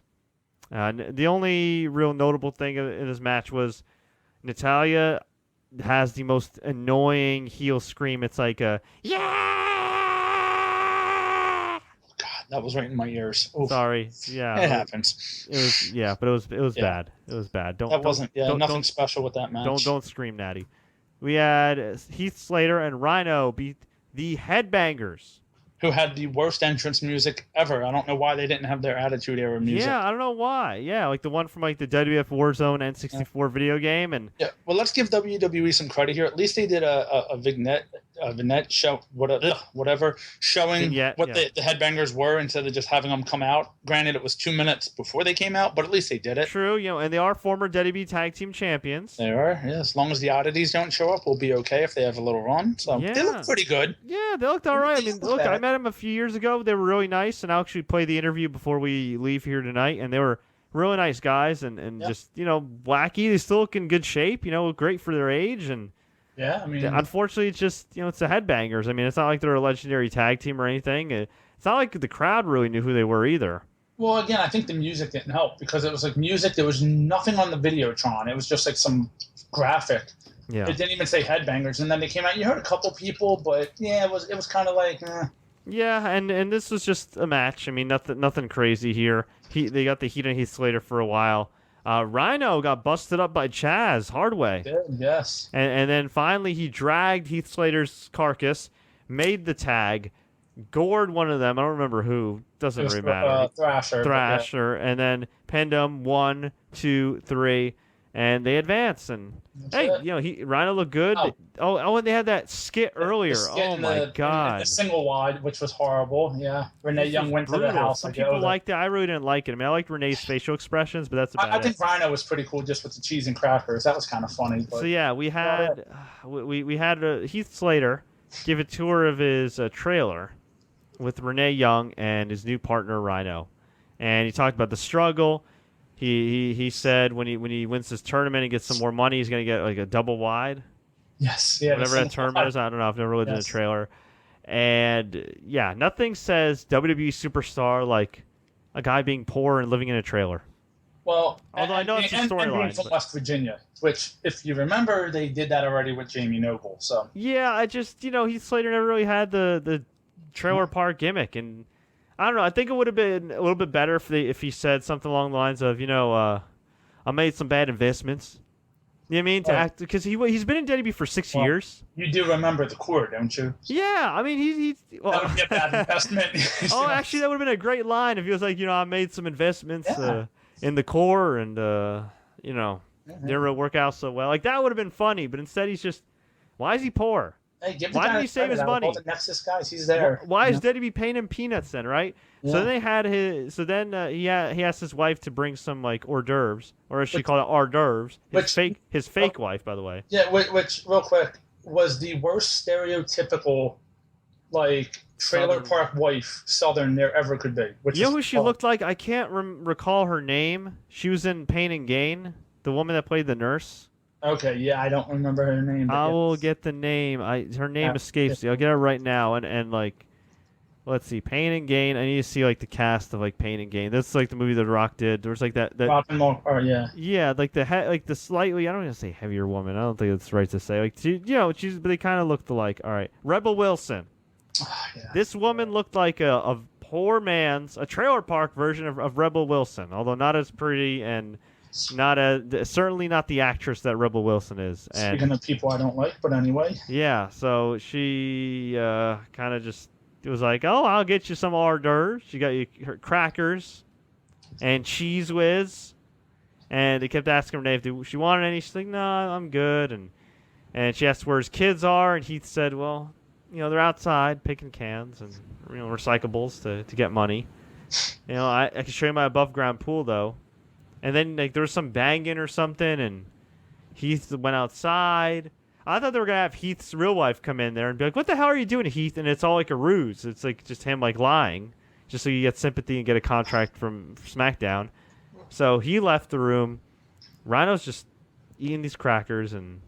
[SPEAKER 1] The only real notable thing in this match was Natalya has the most annoying heel scream. It's like a yeah.
[SPEAKER 2] God, that was right in my ears. Oof.
[SPEAKER 1] Sorry, yeah,
[SPEAKER 2] it happens.
[SPEAKER 1] It was but it was bad. It was bad.
[SPEAKER 2] Nothing special with that match.
[SPEAKER 1] Don't scream, Natty. We had Heath Slater and Rhino beat the Headbangers,
[SPEAKER 2] who had the worst entrance music ever. I don't know why they didn't have their Attitude Era music.
[SPEAKER 1] Yeah, I don't know why. Yeah, like the one from the WWF Warzone N64 video game. And
[SPEAKER 2] well, let's give WWE some credit here. At least they did a vignette show, whatever, showing the Headbangers were instead of just having them come out. Granted, it was 2 minutes before they came out, but at least they did it.
[SPEAKER 1] True, and they are former WWE Tag Team Champions.
[SPEAKER 2] They are, yeah. As long as the oddities don't show up, we'll be okay if they have a little run. So they look pretty good.
[SPEAKER 1] Yeah, they looked all right. I mean, look, I met them a few years ago. They were really nice, and I'll actually play the interview before we leave here tonight, and they were really nice guys and just, wacky. They still look in good shape, great for their age. And
[SPEAKER 2] yeah, I mean,
[SPEAKER 1] unfortunately, it's just, it's the Headbangers. I mean, it's not like they're a legendary tag team or anything. It's not like the crowd really knew who they were either.
[SPEAKER 2] Well, again, I think the music didn't help because it was like music. There was nothing on the Videotron. It was just like some graphic. Yeah. It didn't even say Headbangers. And then they came out. You heard a couple people, but yeah, it was kind of like,
[SPEAKER 1] Yeah, and this was just a match. I mean, nothing crazy here. They got the heat on Heath Slater for a while. Rhino got busted up by Chaz Hardway.
[SPEAKER 2] Yes.
[SPEAKER 1] And then finally he dragged Heath Slater's carcass, made the tag, gored one of them. I don't remember who. Doesn't really matter. Thrasher. And then pinned him 1, 2, 3. And they advance, and Rhino looked good. Oh, and they had that skit earlier. Oh my God!
[SPEAKER 2] The single wide, which was horrible. Yeah, Renee Young went to the house.
[SPEAKER 1] Some people liked it. I really didn't like it. I mean, I liked Renee's facial expressions, but that's about it.
[SPEAKER 2] I think Rhino was pretty cool, just with the cheese and crackers. That was kind of funny. But,
[SPEAKER 1] so yeah, we had Heath Slater give a tour of his trailer with Renee Young and his new partner Rhino, and he talked about the struggle. He said when he wins this tournament and gets some more money, he's going to get like a double wide.
[SPEAKER 2] Yes. Yeah.
[SPEAKER 1] Whatever that term is. I don't know. I've never really done a trailer. And yeah, nothing says WWE superstar like a guy being poor and living in a trailer.
[SPEAKER 2] Well,
[SPEAKER 1] although I know it's a storyline.
[SPEAKER 2] From West Virginia, which, if you remember, they did that already with Jamie Noble. So
[SPEAKER 1] yeah, I just Heath Slater never really had the trailer park gimmick, and I don't know. I think it would have been a little bit better if he said something along the lines of, I made some bad investments. You know what I mean? To act, because he's been in WWE for 6 years.
[SPEAKER 2] You do remember the core, don't you?
[SPEAKER 1] Yeah, I mean he
[SPEAKER 2] that would be a bad investment.
[SPEAKER 1] Actually, that would have been a great line if he was like, I made some investments in the core, and didn't really work out so well. Like that would have been funny, but instead he's just, why is he poor?
[SPEAKER 2] Hey, give the
[SPEAKER 1] Why
[SPEAKER 2] guy
[SPEAKER 1] did he save his money?
[SPEAKER 2] All the Nexus guys, he's there.
[SPEAKER 1] Why is WWE paying him peanuts then, right?
[SPEAKER 2] Yeah.
[SPEAKER 1] So then they had his. So then he asked his wife to bring some like hors d'oeuvres, or as she called it, hors d'oeuvres. His fake wife, by the way.
[SPEAKER 2] Yeah, which real quick was the worst stereotypical like trailer park wife Southern there ever could be.
[SPEAKER 1] You know who she looked like? I can't recall her name. She was in Pain and Gain, the woman that played the nurse.
[SPEAKER 2] Okay, yeah, I don't remember her name.
[SPEAKER 1] I will get the name. Her name escapes me. I'll get it right now. And like, let's see, Pain and Gain. I need to see like the cast of like Pain and Gain. That's like the movie that Rock did. There was like that.
[SPEAKER 2] Yeah.
[SPEAKER 1] Yeah, like the slightly. I don't want to say heavier woman. I don't think it's right to say. Like but they kind of looked alike. All right, Rebel Wilson.
[SPEAKER 2] Yeah.
[SPEAKER 1] This woman looked like a poor man's a trailer park version of Rebel Wilson, although not as pretty and. Certainly not the actress that Rebel Wilson is.
[SPEAKER 2] Speaking of people I don't like, but anyway.
[SPEAKER 1] Yeah, so she kind of just was like, "Oh, I'll get you some hors d'oeuvres." She got you her crackers and cheese whiz, and they kept asking her if she wanted any. She's like, "No, I'm good." And she asked where his kids are, and Heath said, "Well, they're outside picking cans and recyclables to get money. I can show you my above ground pool though." And then like there was some banging or something, and Heath went outside. I thought they were gonna have Heath's real wife come in there and be like, "What the hell are you doing, Heath?" And it's all like a ruse. It's like just him like lying, just so you get sympathy and get a contract from SmackDown. So he left the room. Rhino's just eating these crackers and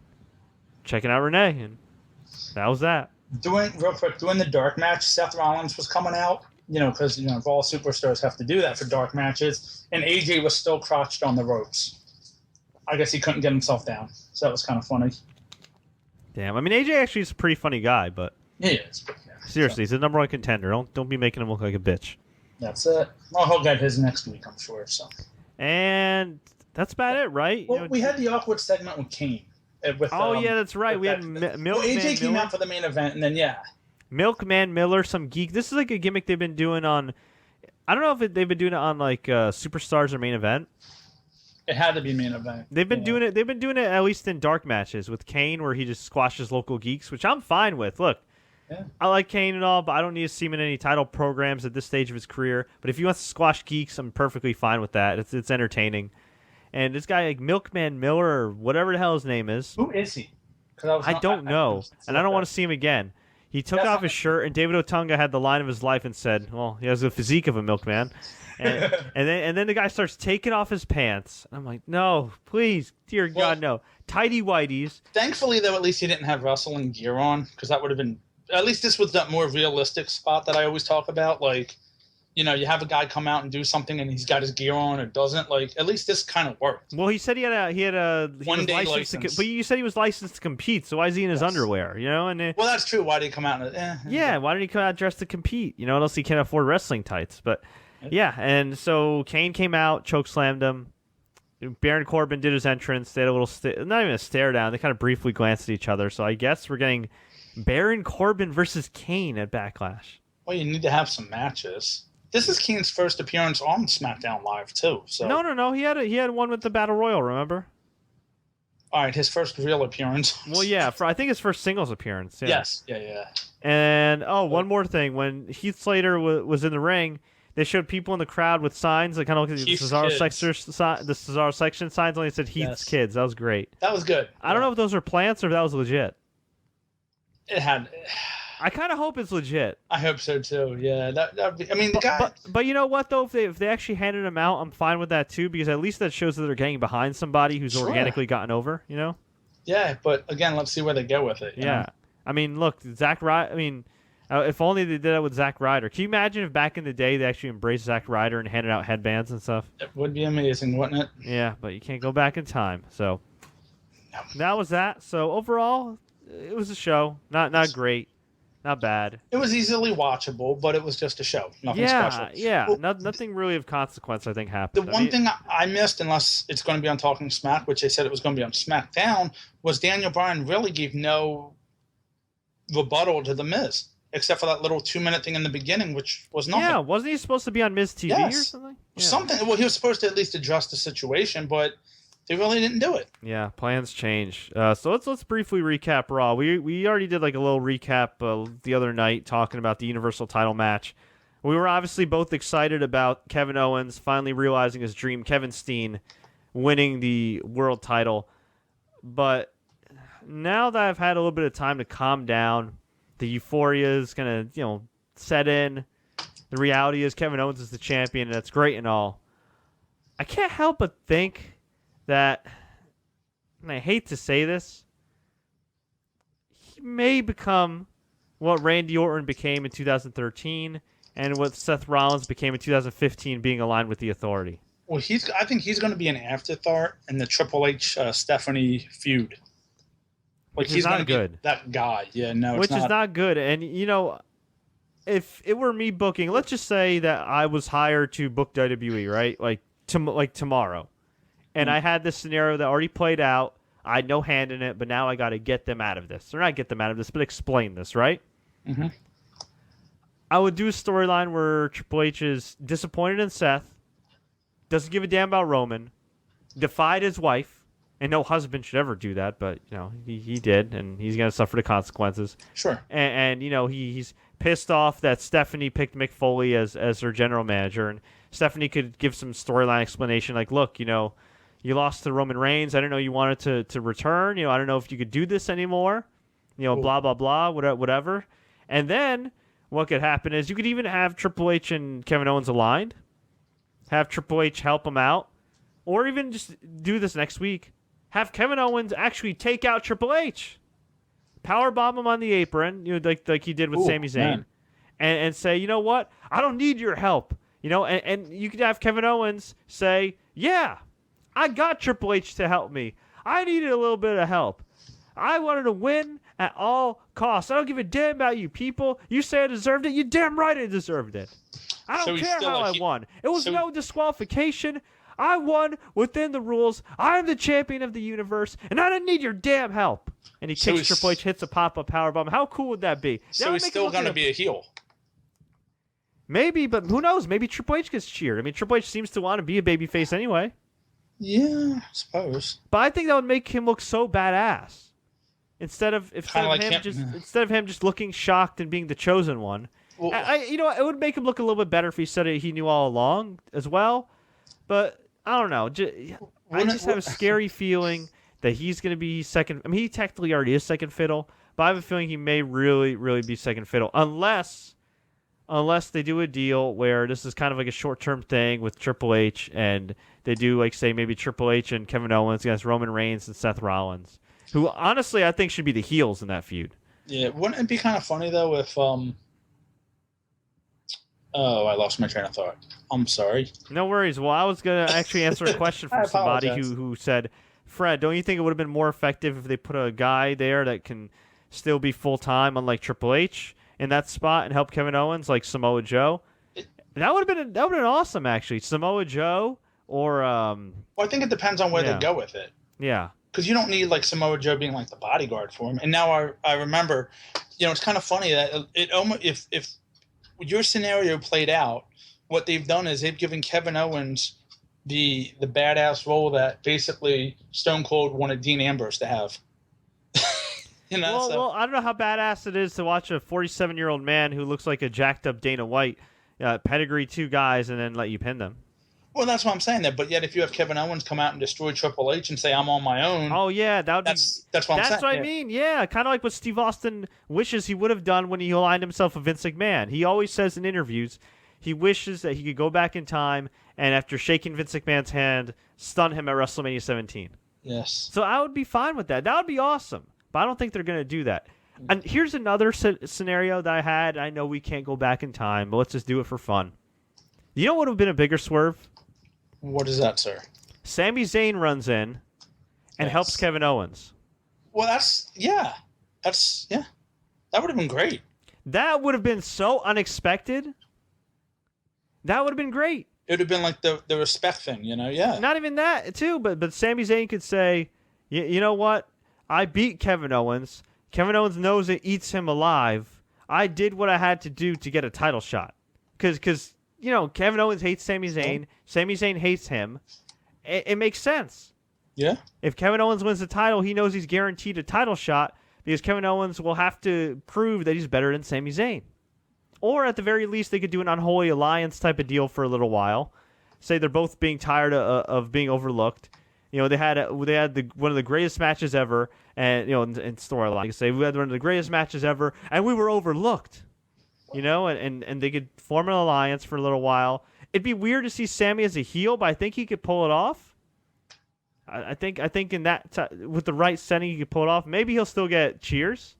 [SPEAKER 1] checking out Renee, and that was that.
[SPEAKER 2] Doing the dark match, Seth Rollins was coming out. Because all superstars have to do that for dark matches, and AJ was still crouched on the ropes. I guess he couldn't get himself down, so that was kind of funny.
[SPEAKER 1] Damn, I mean AJ actually is a pretty funny guy, but
[SPEAKER 2] he is. But
[SPEAKER 1] seriously, he's the number one contender. Don't be making him look like a bitch.
[SPEAKER 2] That's it. Well, he'll get his next week, I'm sure. So.
[SPEAKER 1] And that's about it, right?
[SPEAKER 2] Well, we had the awkward segment with Kane.
[SPEAKER 1] Yeah, that's right. We had
[SPEAKER 2] AJ came out for the main event, and then
[SPEAKER 1] Milkman Miller, some geek. This is like a gimmick they've been doing on. I don't know if they've been doing it on like Superstars or Main Event.
[SPEAKER 2] It had to be Main Event.
[SPEAKER 1] They've been doing it. They've been doing it at least in dark matches with Kane, where he just squashes local geeks, which I'm fine with. Look, I like Kane and all, but I don't need to see him in any title programs at this stage of his career. But if he wants to squash geeks, I'm perfectly fine with that. It's entertaining. And this guy, like Milkman Miller or whatever the hell his name is.
[SPEAKER 2] Who is he?
[SPEAKER 1] I don't know, and I don't want to see him again. He took off his shirt, and David Otunga had the line of his life and said, "Well, he has the physique of a milkman." And then the guy starts taking off his pants. I'm like, "No, please, dear God, no." Tighty whities.
[SPEAKER 2] Thankfully, though, at least he didn't have wrestling gear on, because that would have been. At least this was that more realistic spot that I always talk about. Like, you have a guy come out and do something, and he's got his gear on or doesn't. Like, at least this kind of worked.
[SPEAKER 1] Well, he said he had a
[SPEAKER 2] one-day license.
[SPEAKER 1] But you said he was licensed to compete, so why is he in his underwear? And
[SPEAKER 2] well, that's true. Why did he come out?
[SPEAKER 1] Why did he come out dressed to compete? Unless he can't afford wrestling tights. But yeah, and so Kane came out, chokeslammed him. Baron Corbin did his entrance. They had a little, not even a stare down. They kind of briefly glanced at each other. So I guess we're getting Baron Corbin versus Kane at Backlash.
[SPEAKER 2] Well, you need to have some matches. This is Kane's first appearance on SmackDown Live too. So
[SPEAKER 1] no. He had one with the Battle Royal. Remember?
[SPEAKER 2] All right, his first real appearance.
[SPEAKER 1] Well, yeah, I think his first singles appearance. Yeah.
[SPEAKER 2] Yes, yeah.
[SPEAKER 1] And one more thing: when Heath Slater was in the ring, they showed people in the crowd with signs, like kind of like the Cesaro section signs. Only said Heath's kids. That was great.
[SPEAKER 2] That was good.
[SPEAKER 1] I don't know if those were plants or if that was legit.
[SPEAKER 2] It had.
[SPEAKER 1] I kind of hope it's legit.
[SPEAKER 2] I hope so too. Yeah, that'd be. I mean, the guy.
[SPEAKER 1] But you know what though? If they actually handed him out, I'm fine with that too, because at least that shows that they're getting behind somebody who's organically gotten over.
[SPEAKER 2] Yeah, but again, let's see where they go with it.
[SPEAKER 1] Yeah, I mean, look, Zack Ryder. I mean, if only they did that with Zack Ryder. Can you imagine if back in the day they actually embraced Zack Ryder and handed out headbands and stuff?
[SPEAKER 2] It would be amazing, wouldn't it?
[SPEAKER 1] Yeah, but you can't go back in time. So that was that. So overall, it was a show. Not great. Not bad.
[SPEAKER 2] It was easily watchable, but it was just a show. Nothing special.
[SPEAKER 1] Yeah, well, nothing really of consequence, I think, happened.
[SPEAKER 2] The one thing I missed, unless it's going to be on Talking Smack, which they said it was going to be on SmackDown, was Daniel Bryan really gave no rebuttal to The Miz, except for that little 2-minute thing in the beginning, which was nothing.
[SPEAKER 1] Yeah, wasn't he supposed to be on Miz TV or something? Yeah.
[SPEAKER 2] Something. Well, he was supposed to at least adjust the situation, but They really didn't do it.
[SPEAKER 1] Yeah, plans change. So let's briefly recap Raw. We already did like a little recap the other night talking about the Universal title match. We were obviously both excited about Kevin Owens finally realizing his dream, Kevin Steen winning the world title. But now that I've had a little bit of time to calm down, the euphoria is going to, set in. The reality is Kevin Owens is the champion, and that's great and all. I can't help but think that, and I hate to say this, he may become what Randy Orton became in 2013 and what Seth Rollins became in 2015, being aligned with the Authority.
[SPEAKER 2] Well, I think he's going to be an afterthought in the Triple H Stephanie feud. Like, he's not good. That guy. Yeah, no,
[SPEAKER 1] which is not good. And if it were me booking, let's just say that I was hired to book WWE, right? Like tomorrow. And I had this scenario that already played out. I had no hand in it, but now I got to get them out of this. Or not get them out of this, but explain this, right?
[SPEAKER 2] Mm-hmm.
[SPEAKER 1] I would do a storyline where Triple H is disappointed in Seth, doesn't give a damn about Roman, defied his wife, and no husband should ever do that, but he did, and he's going to suffer the consequences.
[SPEAKER 2] Sure.
[SPEAKER 1] And he's pissed off that Stephanie picked Mick Foley as her general manager, and Stephanie could give some storyline explanation like, look, you lost to Roman Reigns. I didn't know you wanted to return. I don't know if you could do this anymore. Blah, blah, blah, whatever. And then what could happen is you could even have Triple H and Kevin Owens aligned, have Triple H help him out, or even just do this next week. Have Kevin Owens actually take out Triple H, powerbomb him on the apron, like he did with Sami Zayn, and say, you know what? I don't need your help. And you could have Kevin Owens say, yeah, I got Triple H to help me. I needed a little bit of help. I wanted to win at all costs. I don't give a damn about you people. You say I deserved it. You damn right I deserved it. I don't care how I won. It was no disqualification. I won within the rules. I'm the champion of the universe, and I didn't need your damn help. And he kicks Triple H, hits a pop-up powerbomb. How cool would that be?
[SPEAKER 2] So he's still going to be a heel.
[SPEAKER 1] Maybe, but who knows? Maybe Triple H gets cheered. I mean, Triple H seems to want to be a babyface anyway.
[SPEAKER 2] Yeah, I suppose.
[SPEAKER 1] But I think that would make him look so badass. Instead of him just looking shocked and being the chosen one. Well, it would make him look a little bit better if he said he knew all along as well. But I don't know. I just have a scary feeling that he's going to be second. I mean, he technically already is second fiddle, but I have a feeling he may really, really be second fiddle unless they do a deal where this is kind of like a short-term thing with Triple H, and they do, like, say, maybe Triple H and Kevin Owens against Roman Reigns and Seth Rollins, who, honestly, I think should be the heels in that feud.
[SPEAKER 2] Yeah, wouldn't it be kind of funny, though, if, Oh, I lost my train of thought. I'm sorry.
[SPEAKER 1] No worries. Well, I was going to actually answer a question from somebody who said, Fred, don't you think it would have been more effective if they put a guy there that can still be full-time, unlike Triple H, in that spot and help Kevin Owens, like Samoa Joe? That would have been awesome, actually. Samoa Joe or
[SPEAKER 2] Well, I think it depends on where they go with it.
[SPEAKER 1] Yeah.
[SPEAKER 2] Because you don't need like Samoa Joe being like the bodyguard for him. And now I remember, it's kind of funny that it almost if your scenario played out, what they've done is they've given Kevin Owens the badass role that basically Stone Cold wanted Dean Ambrose to have.
[SPEAKER 1] Well, I don't know how badass it is to watch a 47-year-old man who looks like a jacked-up Dana White pedigree two guys and then let you pin them.
[SPEAKER 2] Well, that's what I'm saying. But yet, if you have Kevin Owens come out and destroy Triple H and say, I'm on my own.
[SPEAKER 1] Oh, yeah.
[SPEAKER 2] That's what I'm saying.
[SPEAKER 1] That's what I mean. Yeah, kind of like what Steve Austin wishes he would have done when he aligned himself with Vince McMahon. He always says in interviews he wishes that he could go back in time and, after shaking Vince McMahon's hand, stun him at WrestleMania 17.
[SPEAKER 2] Yes.
[SPEAKER 1] So I would be fine with that. That would be awesome. But I don't think they're going to do that. And here's another scenario that I had. I know we can't go back in time, but let's just do it for fun. You know what would have been a bigger swerve?
[SPEAKER 2] What is that, sir?
[SPEAKER 1] Sami Zayn runs in and helps Kevin Owens.
[SPEAKER 2] Well, that would have been great.
[SPEAKER 1] That would have been so unexpected. That would have been great.
[SPEAKER 2] It would have been like the respect thing, yeah.
[SPEAKER 1] Not even that, too, but Sami Zayn could say, you know what? I beat Kevin Owens. Kevin Owens knows it eats him alive. I did what I had to do to get a title shot. Because Kevin Owens hates Sami Zayn. Sami Zayn hates him. It makes sense.
[SPEAKER 2] Yeah.
[SPEAKER 1] If Kevin Owens wins the title, he knows he's guaranteed a title shot because Kevin Owens will have to prove that he's better than Sami Zayn. Or at the very least, they could do an unholy alliance type of deal for a little while. Say they're both being tired of being overlooked. You know, they had one of the greatest matches ever, and in storyline, say we had one of the greatest matches ever, and we were overlooked. You know, and they could form an alliance for a little while. It'd be weird to see Sami as a heel, but I think he could pull it off. I think in that with the right setting, he could pull it off. Maybe he'll still get cheers.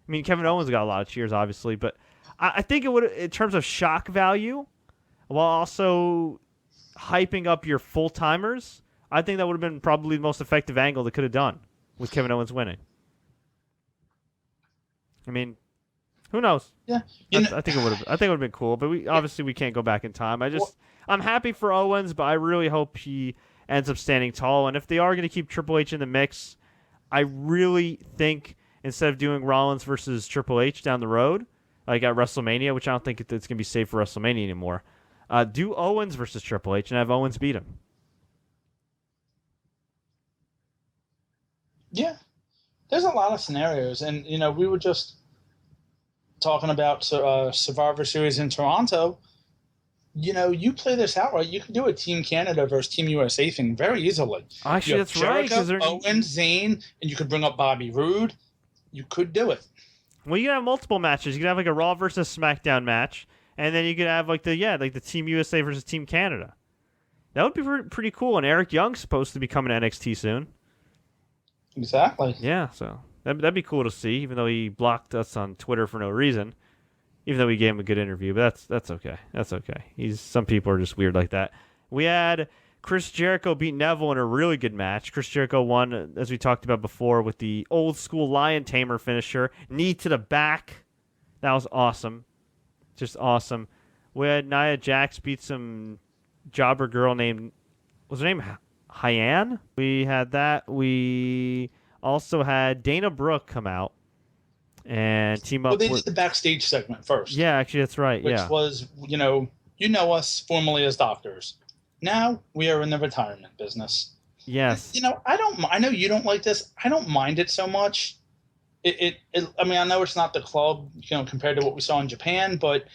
[SPEAKER 1] I mean, Kevin Owens got a lot of cheers, obviously, but I think it would, in terms of shock value, while also hyping up your full timers. I think that would have been probably the most effective angle they could have done with Kevin Owens winning. I mean, who knows?
[SPEAKER 2] Yeah,
[SPEAKER 1] I think it would have. I think it would have been cool, but we can't go back in time. I'm happy for Owens, but I really hope he ends up standing tall. And if they are going to keep Triple H in the mix, I really think instead of doing Rollins versus Triple H down the road, like at WrestleMania, which I don't think it's going to be safe for WrestleMania anymore, do Owens versus Triple H and have Owens beat him.
[SPEAKER 2] Yeah, there's a lot of scenarios, and we were just talking about Survivor Series in Toronto. You play this out right, you could do a Team Canada versus Team USA thing very easily.
[SPEAKER 1] Actually, that's right.
[SPEAKER 2] Owens, Zayn, and you could bring up Bobby Roode. You could do it.
[SPEAKER 1] Well, you can have multiple matches. You can have like a Raw versus SmackDown match, and then you could have like the Team USA versus Team Canada. That would be pretty cool. And Eric Young's supposed to be coming to NXT soon.
[SPEAKER 2] Exactly.
[SPEAKER 1] Yeah, so that'd be cool to see, even though he blocked us on Twitter for no reason. Even though we gave him a good interview, but that's okay. That's okay. Some people are just weird like that. We had Chris Jericho beat Neville in a really good match. Chris Jericho won, as we talked about before, with the old school Lion Tamer finisher, knee to the back. That was awesome. Just awesome. We had Nia Jax beat some jobber girl named, was her name Hyan? We had that. We also had Dana Brooke come out and team up.
[SPEAKER 2] Well, they did the backstage segment first.
[SPEAKER 1] Yeah, actually, that's right.
[SPEAKER 2] Which was, you know us formerly as doctors. Now we are in the retirement business.
[SPEAKER 1] Yes.
[SPEAKER 2] I know you don't like this. I don't mind it so much. I mean, I know it's not the club, compared to what we saw in Japan, but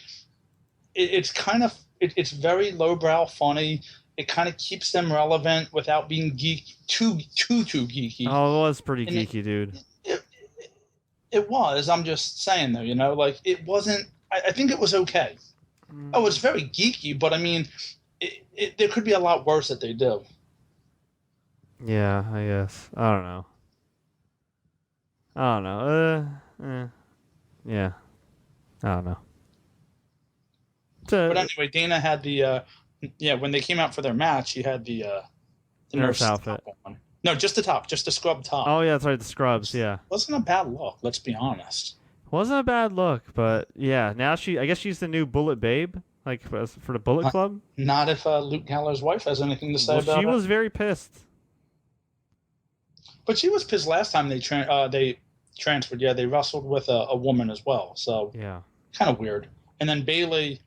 [SPEAKER 2] it's kind of, it's very lowbrow funny. It kind of keeps them relevant without being too geeky.
[SPEAKER 1] Oh, it was pretty geeky, dude.
[SPEAKER 2] It was. I'm just saying, though, like it wasn't. I think it was okay. Oh, it's very geeky, but I mean, there could be a lot worse that they do.
[SPEAKER 1] Yeah, I guess. I don't know. Yeah. I don't know.
[SPEAKER 2] But anyway, Dana had the when they came out for their match, he had the
[SPEAKER 1] nurse outfit.
[SPEAKER 2] On. No, just the top, just the scrub top.
[SPEAKER 1] Oh yeah, that's right, the scrubs. Yeah,
[SPEAKER 2] wasn't a bad look. Let's be honest.
[SPEAKER 1] Wasn't a bad look, but yeah, now I guess she's the new Bullet Babe, like for the Bullet Club.
[SPEAKER 2] Not if Luke Gallows' wife has anything to say about it.
[SPEAKER 1] She was very pissed.
[SPEAKER 2] But she was pissed last time they transferred. Yeah, they wrestled with a woman as well. So
[SPEAKER 1] yeah,
[SPEAKER 2] kind of weird. And then Bayley,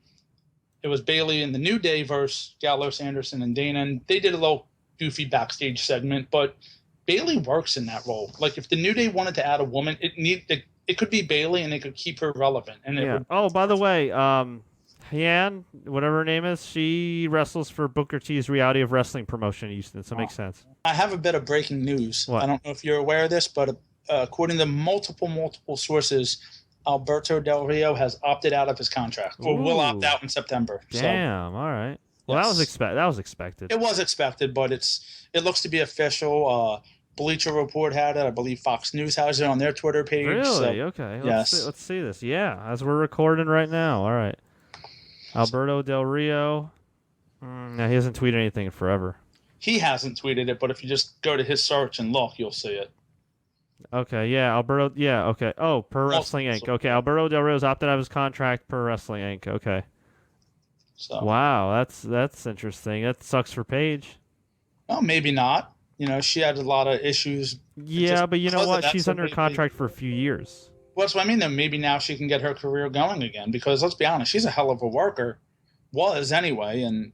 [SPEAKER 2] it was Bayley in the New Day versus Gallows, Anderson, and Dana. And they did a little goofy backstage segment, but Bayley works in that role. Like if the New Day wanted to add a woman, it could be Bayley, and they could keep her relevant. And
[SPEAKER 1] by the way, Hyan, whatever her name is, she wrestles for Booker T's Reality of Wrestling promotion in Houston, so it makes sense.
[SPEAKER 2] I have a bit of breaking news.
[SPEAKER 1] What?
[SPEAKER 2] I don't know if you're aware of this, but according to multiple sources, Alberto Del Rio has opted out of his contract, or will opt out in September.
[SPEAKER 1] Damn, all right. Well,
[SPEAKER 2] yes.
[SPEAKER 1] that was expected.
[SPEAKER 2] It was expected, but it looks to be official. Bleacher Report had it. I believe Fox News has it on their Twitter page.
[SPEAKER 1] Really?
[SPEAKER 2] So,
[SPEAKER 1] okay.
[SPEAKER 2] Yes.
[SPEAKER 1] Let's see this. Yeah, as we're recording right now. All right. Alberto Del Rio. No, he hasn't tweeted anything in forever.
[SPEAKER 2] He hasn't tweeted it, but if you just go to his search and look, you'll see it.
[SPEAKER 1] Okay, yeah, Alberto. Yeah, okay. Oh, Per Wrestling Inc. Okay, Alberto Del Rio's opted out of his contract. Per Wrestling Inc. Okay.
[SPEAKER 2] So.
[SPEAKER 1] Wow, that's interesting. That sucks for Paige.
[SPEAKER 2] Well, maybe not. She had a lot of issues.
[SPEAKER 1] Yeah, but you know what? She's under contract for a few years.
[SPEAKER 2] Well, that's what I mean, though. Maybe now she can get her career going again, because let's be honest, she's a hell of a worker. was anyway, and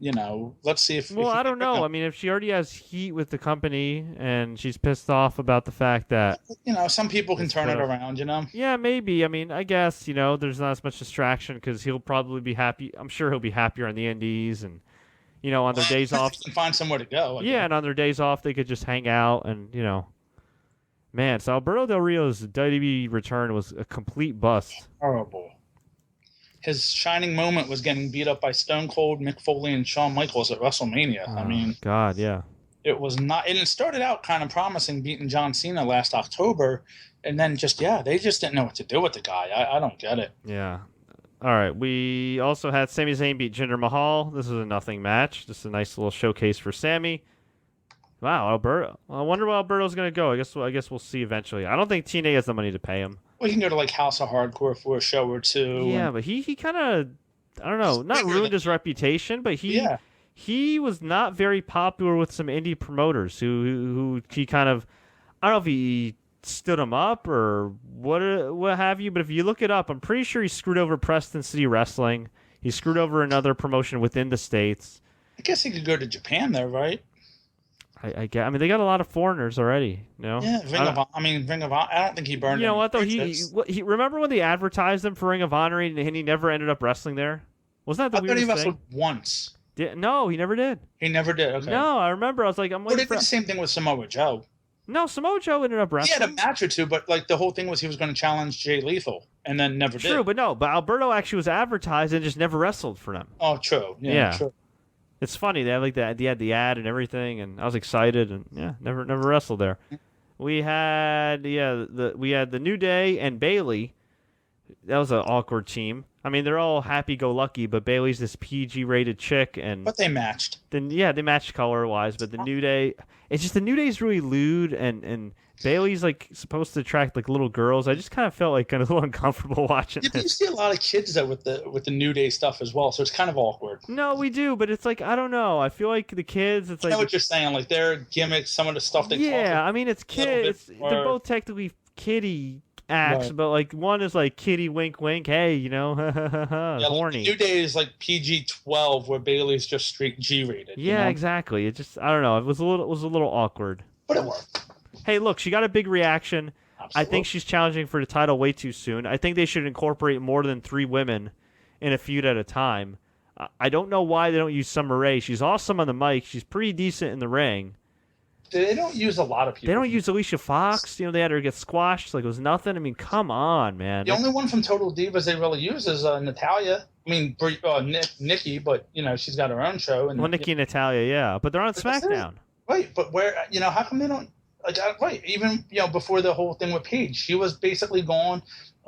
[SPEAKER 2] let's see if.
[SPEAKER 1] Well,
[SPEAKER 2] If he
[SPEAKER 1] I
[SPEAKER 2] can
[SPEAKER 1] don't
[SPEAKER 2] pick
[SPEAKER 1] know. I
[SPEAKER 2] up.
[SPEAKER 1] mean, if she already has heat with the company and she's pissed off about the fact that
[SPEAKER 2] Some people can
[SPEAKER 1] it's
[SPEAKER 2] turn
[SPEAKER 1] put
[SPEAKER 2] it
[SPEAKER 1] up.
[SPEAKER 2] around.
[SPEAKER 1] Yeah, maybe. I mean, I guess, there's not as much distraction because he'll probably be happy. I'm sure he'll be happier on the indies and, on their
[SPEAKER 2] Well,
[SPEAKER 1] days
[SPEAKER 2] he
[SPEAKER 1] off.
[SPEAKER 2] can find somewhere to go. I
[SPEAKER 1] Yeah,
[SPEAKER 2] guess.
[SPEAKER 1] and on their days off, they could just hang out and, man, so Alberto Del Rio's WWE return was a complete bust.
[SPEAKER 2] Horrible. His shining moment was getting beat up by Stone Cold, Mick Foley, and Shawn Michaels at WrestleMania. I
[SPEAKER 1] Oh,
[SPEAKER 2] mean,
[SPEAKER 1] God, yeah.
[SPEAKER 2] it was not, and it started out kind of promising, beating John Cena last October, and then they just didn't know what to do with the guy. I don't get it.
[SPEAKER 1] Yeah. All right. We also had Sami Zayn beat Jinder Mahal. This was a nothing match. Just a nice little showcase for Sami. Wow, Alberto. I wonder where Alberto's going to go. I guess we'll see eventually. I don't think TNA has the money to pay him.
[SPEAKER 2] We can go to like House of Hardcore for a show or two.
[SPEAKER 1] Yeah, but he kind of, I don't know, not ruined his reputation, but he was not very popular with some indie promoters who he kind of, I don't know if he stood him up or what have you, but if you look it up, I'm pretty sure he screwed over Preston City Wrestling. He screwed over another promotion within the States.
[SPEAKER 2] I guess he could go to Japan though, right?
[SPEAKER 1] I mean, they got a lot of foreigners already,
[SPEAKER 2] Yeah, Ring of Honor. I don't think he burned.
[SPEAKER 1] You know what though?
[SPEAKER 2] Bridges.
[SPEAKER 1] He remember when they advertised him for Ring of Honor and he never ended up wrestling there? Wasn't that the
[SPEAKER 2] I thought he
[SPEAKER 1] weirdest
[SPEAKER 2] wrestled
[SPEAKER 1] thing?
[SPEAKER 2] once.
[SPEAKER 1] No, he never did.
[SPEAKER 2] He never did. Okay.
[SPEAKER 1] No, I remember. I was like, I'm
[SPEAKER 2] Well, they
[SPEAKER 1] waiting
[SPEAKER 2] did
[SPEAKER 1] for.
[SPEAKER 2] the same thing with Samoa Joe.
[SPEAKER 1] No, Samoa Joe ended up
[SPEAKER 2] He
[SPEAKER 1] wrestling.
[SPEAKER 2] had a match or two, but like the whole thing was he was going to challenge Jay Lethal, and then never did.
[SPEAKER 1] True, but Alberto actually was advertised and just never wrestled for them.
[SPEAKER 2] Oh, true.
[SPEAKER 1] Yeah.
[SPEAKER 2] True.
[SPEAKER 1] It's funny they had like that. They had the ad and everything, and I was excited, and never wrestled there. We had the New Day and Bayley. That was an awkward team. I mean, they're all happy-go-lucky, but Bayley's this PG-rated chick, and
[SPEAKER 2] But they matched.
[SPEAKER 1] then they matched color-wise. But the New Day, it's just the New Day's really lewd, and Bayley's like supposed to attract like little girls. I just kind of felt like kind of a little uncomfortable watching
[SPEAKER 2] You
[SPEAKER 1] this.
[SPEAKER 2] see a lot of kids though with the New Day stuff as well, so it's kind of awkward.
[SPEAKER 1] No, we do, but it's like I don't know. I feel like the kids. It's
[SPEAKER 2] I
[SPEAKER 1] like
[SPEAKER 2] know what you're saying, like their gimmicks, some of the stuff they
[SPEAKER 1] yeah.
[SPEAKER 2] talk
[SPEAKER 1] I mean, it's
[SPEAKER 2] little bit
[SPEAKER 1] kids.
[SPEAKER 2] more-
[SPEAKER 1] They're both technically kiddie acts,
[SPEAKER 2] Right.
[SPEAKER 1] but like one is like kitty wink wink. Hey, horny.
[SPEAKER 2] New Day is like PG-12, where Bailey's just straight G-rated.
[SPEAKER 1] Yeah, exactly. It just I don't know. It was a little awkward.
[SPEAKER 2] But it worked.
[SPEAKER 1] Hey, look, she got a big reaction.
[SPEAKER 2] Absolutely.
[SPEAKER 1] I think she's challenging for the title way too soon. I think they should incorporate more than 3 women in a feud at a time. I don't know why they don't use Summer Rae. She's awesome on the mic. She's pretty decent in the ring.
[SPEAKER 2] They don't use a lot of people.
[SPEAKER 1] They don't use Alicia Fox. They had her get squashed like it was nothing. I mean, come on, man.
[SPEAKER 2] The only one from Total Divas they really use is Natalia. I mean, Nikki, but she's got her own show. And
[SPEAKER 1] Well, Nikki and Natalia, yeah, but they're on SmackDown.
[SPEAKER 2] Right, but where how come they don't right? Even before the whole thing with Paige, she was basically gone.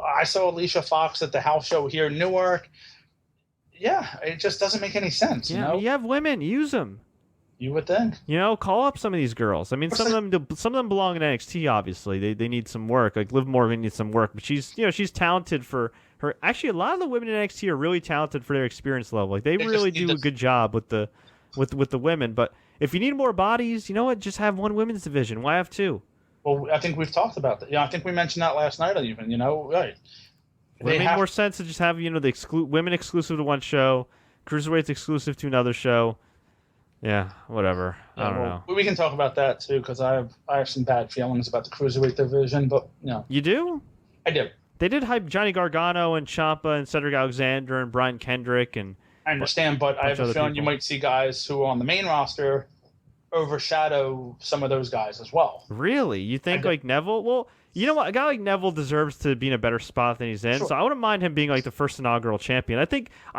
[SPEAKER 2] I saw Alicia Fox at the house show here in Newark. Yeah, it just doesn't make any sense.
[SPEAKER 1] Yeah, I mean, you have women, use them.
[SPEAKER 2] You would think.
[SPEAKER 1] Call up some of these girls. I mean, some of them belong in NXT. Obviously, they need some work. Like Liv Morgan needs some work, but she's talented for her. Actually, a lot of the women in NXT are really talented for their experience level. Like they really do a good job with the women. But if you need more bodies, you know what? Just have one women's division. Why have 2?
[SPEAKER 2] Well, I think we've talked about that. I think we mentioned that last night even. Right.
[SPEAKER 1] Would it make more sense to just have the women exclusive to one show, cruiserweights exclusive to another show? Yeah, whatever. I don't know.
[SPEAKER 2] We can talk about that too because I have some bad feelings about the cruiserweight division, but
[SPEAKER 1] You do?
[SPEAKER 2] I do.
[SPEAKER 1] They did hype Johnny Gargano and Ciampa and Cedric Alexander and Brian Kendrick and.
[SPEAKER 2] I understand, but I have a feeling you might see guys who are on the main roster overshadow some of those guys as well.
[SPEAKER 1] Really? You think like Neville? Well, you know what? A guy like Neville deserves to be in a better spot than he's in. Sure. So I wouldn't mind him being like the first inaugural champion. I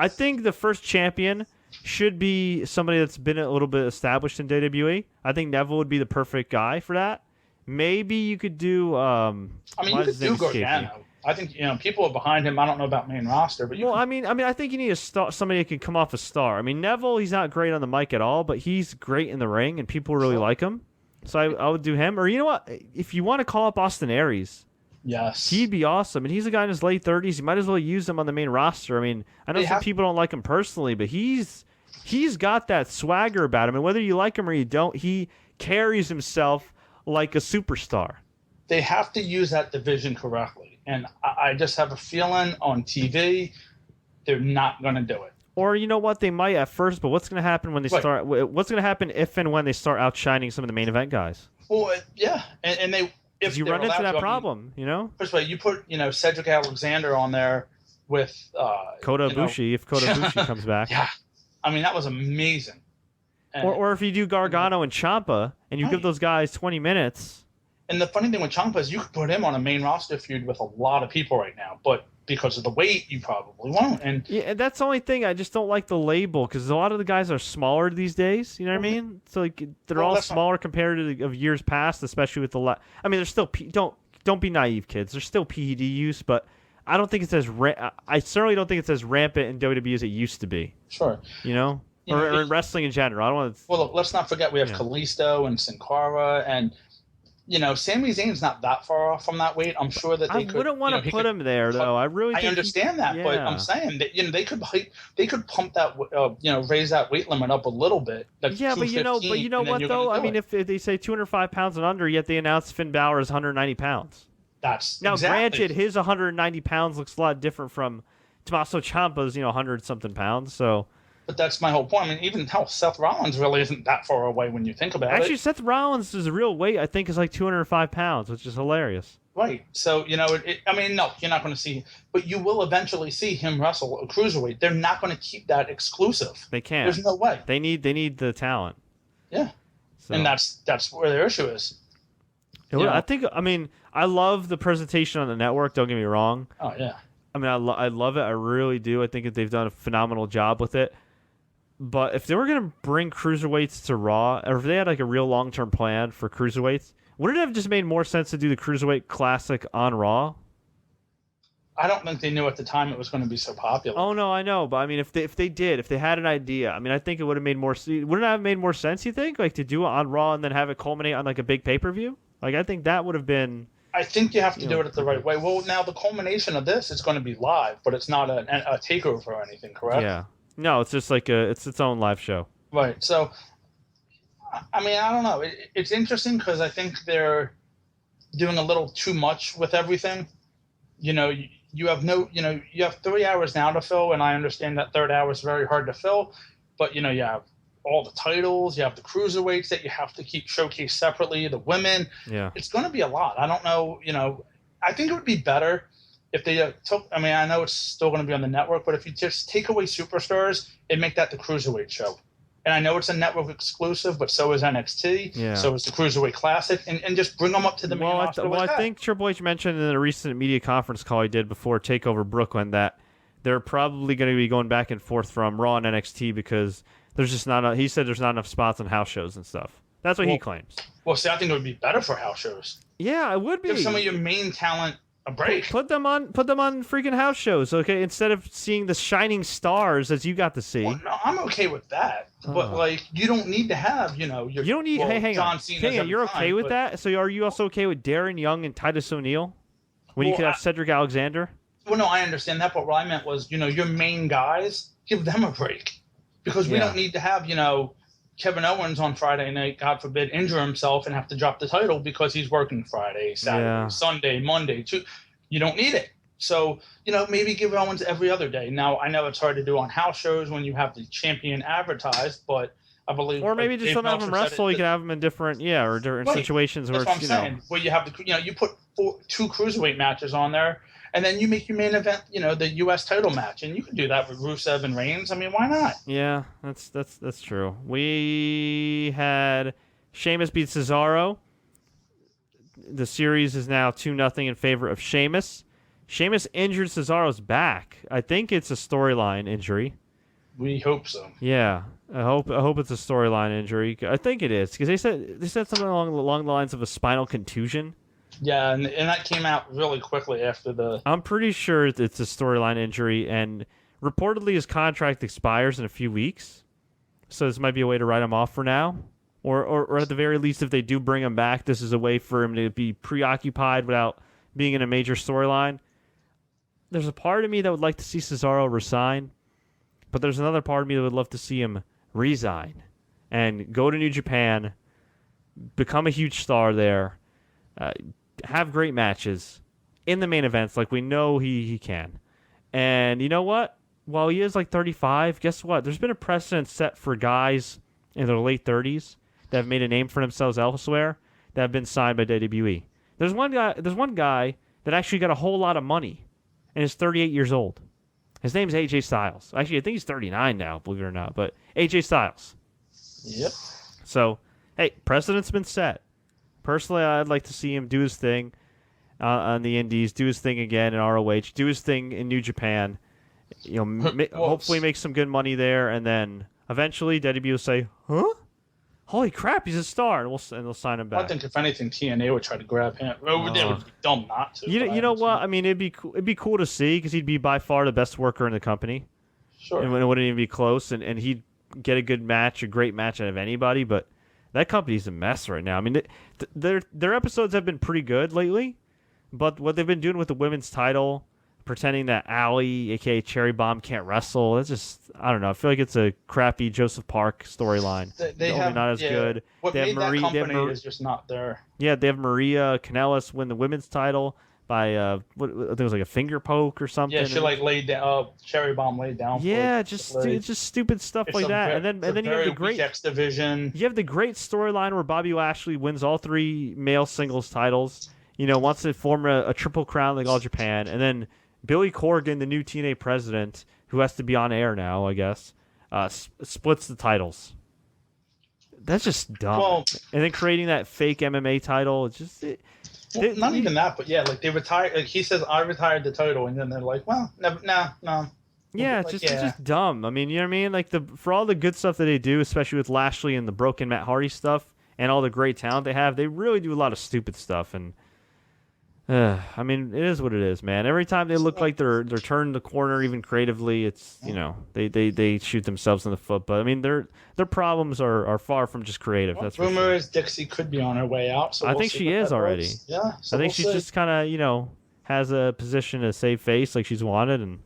[SPEAKER 1] think the first champion should be somebody that's been a little bit established in WWE. I think Neville would be the perfect guy for that. Maybe you could do.
[SPEAKER 2] You could do Gargano. I think people are behind him. I don't know about main roster, but
[SPEAKER 1] I mean, I think you need somebody that can come off a star. I mean, Neville, he's not great on the mic at all, but he's great in the ring, and people really like him. So I would do him. Or you know what? If you want to call up Austin Aries,
[SPEAKER 2] yes,
[SPEAKER 1] he'd be awesome. And he's a guy in his late 30s. You might as well use him on the main roster. I mean, I know some people don't like him personally, but he's got that swagger about him, and whether you like him or you don't, he carries himself like a superstar.
[SPEAKER 2] They have to use that division correctly. And I just have a feeling on TV, they're not going to do it.
[SPEAKER 1] Or you know what, they might at first, but what's going to happen when they
[SPEAKER 2] Right.
[SPEAKER 1] start? What's going to happen if and when they start outshining some of the main event guys?
[SPEAKER 2] Well, yeah, and they
[SPEAKER 1] Because
[SPEAKER 2] if
[SPEAKER 1] you
[SPEAKER 2] they're
[SPEAKER 1] run into
[SPEAKER 2] allowed
[SPEAKER 1] that
[SPEAKER 2] to, I mean,
[SPEAKER 1] problem, you know.
[SPEAKER 2] first of all, you put Cedric Alexander on there with
[SPEAKER 1] Kota
[SPEAKER 2] you know,
[SPEAKER 1] Ibushi, if Kota Ibushi comes back.
[SPEAKER 2] yeah, I mean that was amazing. And,
[SPEAKER 1] Or if you do Gargano and Ciampa and you give
[SPEAKER 2] Right.
[SPEAKER 1] those guys 20 minutes.
[SPEAKER 2] And the funny thing with Ciampa is you could put him on a main roster feud with a lot of people right now, but because of the weight, you probably won't. And
[SPEAKER 1] Yeah, that's the only thing. I just don't like the label because a lot of the guys are smaller these days. You know what I mean? So like they're
[SPEAKER 2] Well,
[SPEAKER 1] all
[SPEAKER 2] that's not-
[SPEAKER 1] smaller compared to of years past, especially with the. I mean, they're still don't be naive, kids. There's still PED use, but I don't think it's as I certainly don't think it's as rampant in WWE as it used to be.
[SPEAKER 2] sure.
[SPEAKER 1] You know,
[SPEAKER 2] You know,
[SPEAKER 1] or in wrestling in general. I don't want to.
[SPEAKER 2] Well, look, let's not forget we have
[SPEAKER 1] Yeah.
[SPEAKER 2] Kalisto and Sin Cara, and Sami Zayn's not that far off from that weight. I'm sure that they
[SPEAKER 1] I
[SPEAKER 2] could.
[SPEAKER 1] wouldn't want to
[SPEAKER 2] he
[SPEAKER 1] put
[SPEAKER 2] could-
[SPEAKER 1] him there though. I really.
[SPEAKER 2] I
[SPEAKER 1] think
[SPEAKER 2] understand that, but
[SPEAKER 1] yeah.
[SPEAKER 2] I'm saying that they could pump that raise that weight limit up a little bit. Like
[SPEAKER 1] Yeah, but you know
[SPEAKER 2] 215, and then
[SPEAKER 1] what
[SPEAKER 2] you're
[SPEAKER 1] though?
[SPEAKER 2] gonna
[SPEAKER 1] I
[SPEAKER 2] do
[SPEAKER 1] mean,
[SPEAKER 2] it.
[SPEAKER 1] if they say 205 pounds and under, yet they announced Finn Balor is 190 pounds.
[SPEAKER 2] That's
[SPEAKER 1] Now,
[SPEAKER 2] exactly.
[SPEAKER 1] granted, his 190 pounds looks a lot different from Tommaso Ciampa's, 100 something pounds. So
[SPEAKER 2] But that's my whole point. I mean, even hell, Seth Rollins really isn't that far away when you think about
[SPEAKER 1] actually,
[SPEAKER 2] it.
[SPEAKER 1] Seth Rollins' real weight I think is like 205 pounds, which is hilarious.
[SPEAKER 2] Right. So, I mean, no, you're not going to see, but you will eventually see him wrestle a cruiserweight. They're not going to keep that exclusive.
[SPEAKER 1] They can't.
[SPEAKER 2] There's no way.
[SPEAKER 1] They need the talent.
[SPEAKER 2] Yeah.
[SPEAKER 1] So.
[SPEAKER 2] And that's where their issue is.
[SPEAKER 1] I think. I mean, I love the presentation on the network. Don't get me wrong.
[SPEAKER 2] Oh, yeah.
[SPEAKER 1] I mean, I love it. I really do. I think that they've done a phenomenal job with it. But if they were going to bring cruiserweights to Raw, or if they had like a real long-term plan for cruiserweights, wouldn't it have just made more sense to do the Cruiserweight Classic on Raw?
[SPEAKER 2] I don't think they knew at the time it was going to be so popular.
[SPEAKER 1] Oh no, I know, but I mean, if they had an idea, I mean, I think it would have made more. Wouldn't it have made more sense? You think, like, to do it on Raw and then have it culminate on like a big pay-per-view? Like, I think that would have been.
[SPEAKER 2] I think you have to do it the right way. Well, now the culmination of this is going to be live, but it's not a takeover or anything, correct?
[SPEAKER 1] Yeah. No, it's just like it's its own live show.
[SPEAKER 2] Right. So, I mean, I don't know. It's interesting because I think they're doing a little too much with everything. You have you have 3 hours now to fill, and I understand that third hour is very hard to fill, but you have all the titles, you have the cruiserweights that you have to keep showcased separately, the women.
[SPEAKER 1] Yeah.
[SPEAKER 2] It's going to be a lot. I don't know. I think it would be better if they took. I mean, I know it's still going to be on the network, but if you just take away superstars and make that the cruiserweight show. And I know it's a network exclusive, but so is NXT.
[SPEAKER 1] Yeah.
[SPEAKER 2] So is the Cruiserweight Classic, and just bring them up to the main roster.
[SPEAKER 1] I think Triple H mentioned in a recent media conference call he did before TakeOver Brooklyn that they're probably going to be going back and forth from Raw and NXT because there's just not. He said there's not enough spots on house shows and stuff. That's what he claims.
[SPEAKER 2] Well, see, I think it would be better for house shows.
[SPEAKER 1] Yeah, it would be.
[SPEAKER 2] Give some of your main talent a break.
[SPEAKER 1] Put them on freaking house shows, okay? Instead of seeing the shining stars as you got to see.
[SPEAKER 2] Well, no, I'm okay with that, but like you don't need to have
[SPEAKER 1] You don't need. Hey, hang
[SPEAKER 2] John
[SPEAKER 1] on.
[SPEAKER 2] Cena's
[SPEAKER 1] Hang on.
[SPEAKER 2] every
[SPEAKER 1] You're okay
[SPEAKER 2] time,
[SPEAKER 1] with
[SPEAKER 2] but-
[SPEAKER 1] that? So are you also okay with Darren Young and Titus O'Neil when you
[SPEAKER 2] Well,
[SPEAKER 1] could have
[SPEAKER 2] I-
[SPEAKER 1] Cedric Alexander?
[SPEAKER 2] Well, no, I understand that, but what I meant was, your main guys, give them a break, because we
[SPEAKER 1] Yeah.
[SPEAKER 2] don't need to have, Kevin Owens on Friday night, God forbid, injure himself and have to drop the title because he's working Friday, Saturday,
[SPEAKER 1] Yeah.
[SPEAKER 2] Sunday, Monday. You don't need it. So, maybe give Owens every other day. Now, I know it's hard to do on house shows when you have the champion advertised, but I believe.
[SPEAKER 1] Or maybe
[SPEAKER 2] like
[SPEAKER 1] just
[SPEAKER 2] Dave
[SPEAKER 1] don't have them
[SPEAKER 2] Meltzer said
[SPEAKER 1] wrestle.
[SPEAKER 2] it,
[SPEAKER 1] You can have them in different, or different
[SPEAKER 2] Right.
[SPEAKER 1] situations where
[SPEAKER 2] That's what I'm
[SPEAKER 1] it's,
[SPEAKER 2] saying. Where you have you put two cruiserweight matches on there, and then you make your main event, the U.S. title match, and you can do that with Rusev and Reigns. I mean, why not?
[SPEAKER 1] Yeah, that's true. We had Sheamus beat Cesaro. The series is now 2-0 in favor of Sheamus. Sheamus injured Cesaro's back. I think it's a storyline injury.
[SPEAKER 2] We hope so.
[SPEAKER 1] Yeah, I hope it's a storyline injury. I think it is because they said something along the lines of a spinal contusion.
[SPEAKER 2] Yeah, and that came out really quickly after the.
[SPEAKER 1] I'm pretty sure it's a storyline injury, and reportedly his contract expires in a few weeks. So this might be a way to write him off for now. Or at the very least, if they do bring him back, this is a way for him to be preoccupied without being in a major storyline. There's a part of me that would like to see Cesaro resign, but there's another part of me that would love to see him resign and go to New Japan, become a huge star there, have great matches in the main events like we know he can. And you know what? while he is like 35, guess what? There's been a precedent set for guys in their late 30s that have made a name for themselves elsewhere that have been signed by WWE. There's one guy that actually got a whole lot of money and is 38 years old. His name's AJ Styles. Actually, I think he's 39 now, believe it or not, but AJ Styles.
[SPEAKER 2] Yep.
[SPEAKER 1] So, hey, precedent's been set. Personally, I'd like to see him do his thing on the Indies, do his thing again in ROH, do his thing in New Japan. Hopefully make some good money there, and then eventually WWE will say, "Huh? Holy crap, he's a star," and they'll sign him back.
[SPEAKER 2] I think if anything, TNA would try to grab him. It would be dumb not to.
[SPEAKER 1] You know what? I mean, it'd be cool to see because he'd be by far the best worker in the company.
[SPEAKER 2] Sure.
[SPEAKER 1] And it wouldn't even be close, and he'd get a good match, a great match out of anybody. But that company's a mess right now. I mean, their episodes have been pretty good lately, but what they've been doing with the women's title, pretending that Allie, aka Cherry Bomb, can't wrestle, it's just, I don't know. I feel like it's a crappy Joseph Park storyline.
[SPEAKER 2] They have
[SPEAKER 1] not as good.
[SPEAKER 2] What
[SPEAKER 1] they
[SPEAKER 2] made
[SPEAKER 1] have
[SPEAKER 2] that company is just not there.
[SPEAKER 1] Yeah, they have Maria Kanellis win the women's title by I think it was like a finger poke or something.
[SPEAKER 2] Yeah, she laid down. Cherry Bomb laid down.
[SPEAKER 1] Yeah, just stupid stuff like that. And then you have the great
[SPEAKER 2] X division.
[SPEAKER 1] You have the great storyline where Bobby Lashley wins all 3 male singles titles. Wants to form a triple crown like All Japan, and then Billy Corgan, the new TNA president, who has to be on air now, I guess, splits the titles. That's just dumb.
[SPEAKER 2] Well,
[SPEAKER 1] and then creating that fake MMA title, it's just.
[SPEAKER 2] Not even that, but yeah, like they retired. Like he says, "I retired the title," and then they're like, "Well, no."
[SPEAKER 1] Yeah, it's just dumb. I mean, you know what I mean? Like for all the good stuff that they do, especially with Lashley and the broken Matt Hardy stuff, and all the great talent they have, they really do a lot of stupid stuff. And I mean, it is what it is, man. Every time they look like they're turning the corner, even creatively, it's they shoot themselves in the foot. But I mean, their problems are far from just creative.
[SPEAKER 2] Well,
[SPEAKER 1] that's
[SPEAKER 2] rumor is Dixie could be on her way out. So
[SPEAKER 1] I think she is already.
[SPEAKER 2] Yeah, so
[SPEAKER 1] I think she's just kind of has a position to save face, like she's wanted. And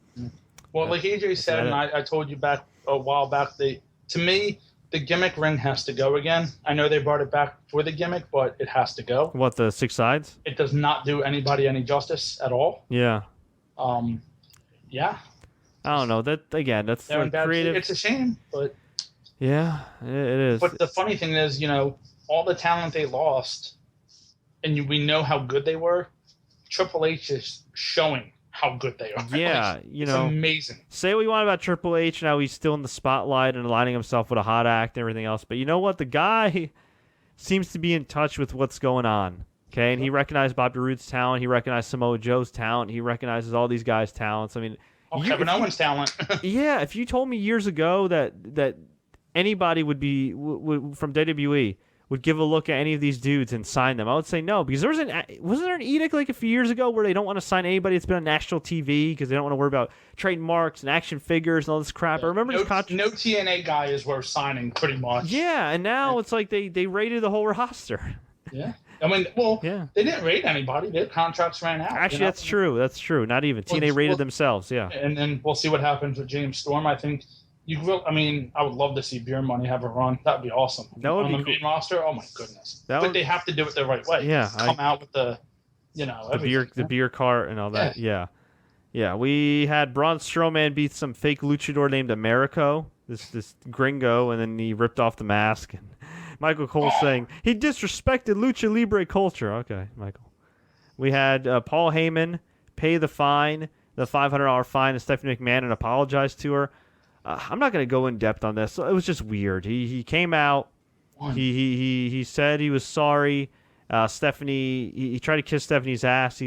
[SPEAKER 2] well, like AJ said, and I told you back a while back, to me, the gimmick ring has to go again. I know they brought it back for the gimmick, but it has to go.
[SPEAKER 1] What, the 6 sides?
[SPEAKER 2] It does not do anybody any justice at all.
[SPEAKER 1] Yeah.
[SPEAKER 2] Yeah.
[SPEAKER 1] I don't know. That's like creative.
[SPEAKER 2] It's a shame, but
[SPEAKER 1] yeah, it is.
[SPEAKER 2] But the funny thing is, all the talent they lost, and we know how good they were. Triple H is showing how good they are.
[SPEAKER 1] Yeah,
[SPEAKER 2] it's amazing.
[SPEAKER 1] Say what you want about Triple H, now he's still in the spotlight and aligning himself with a hot act and everything else. But you know what? The guy seems to be in touch with what's going on. Okay, and he recognized Bobby Roode's talent. He recognized Samoa Joe's talent. He recognizes all these guys' talents. I mean,
[SPEAKER 2] Kevin Owens' talent.
[SPEAKER 1] Yeah, if you told me years ago that anybody would from WWE would give a look at any of these dudes and sign them, I would say no, because wasn't there an edict like a few years ago where they don't want to sign anybody that's been on national TV because they don't want to worry about trademarks and action figures and all this crap. Yeah, I remember
[SPEAKER 2] no TNA guy is worth signing pretty much.
[SPEAKER 1] Yeah, and now it's like they raided the whole roster.
[SPEAKER 2] Yeah. I mean, they didn't raid anybody. Their contracts ran out.
[SPEAKER 1] Actually, that's true. That's true. Not even. TNA raided themselves, yeah.
[SPEAKER 2] And then we'll see what happens with James Storm. I think I would love to see Beer Money have a run. That would be awesome.
[SPEAKER 1] That would
[SPEAKER 2] on
[SPEAKER 1] be
[SPEAKER 2] the main roster. Oh my goodness! But they have to do it the right way.
[SPEAKER 1] Yeah,
[SPEAKER 2] come out with the
[SPEAKER 1] beer cart and all that. Yeah. We had Braun Strowman beat some fake luchador named Americo, this gringo, and then he ripped off the mask. And Michael Cole saying he disrespected lucha libre culture. Okay, Michael. We had Paul Heyman pay the $500 fine to Stephanie McMahon and apologize to her. I'm not going to go in depth on this. It was just weird. He came out. He said he was sorry. Stephanie. He tried to kiss Stephanie's ass.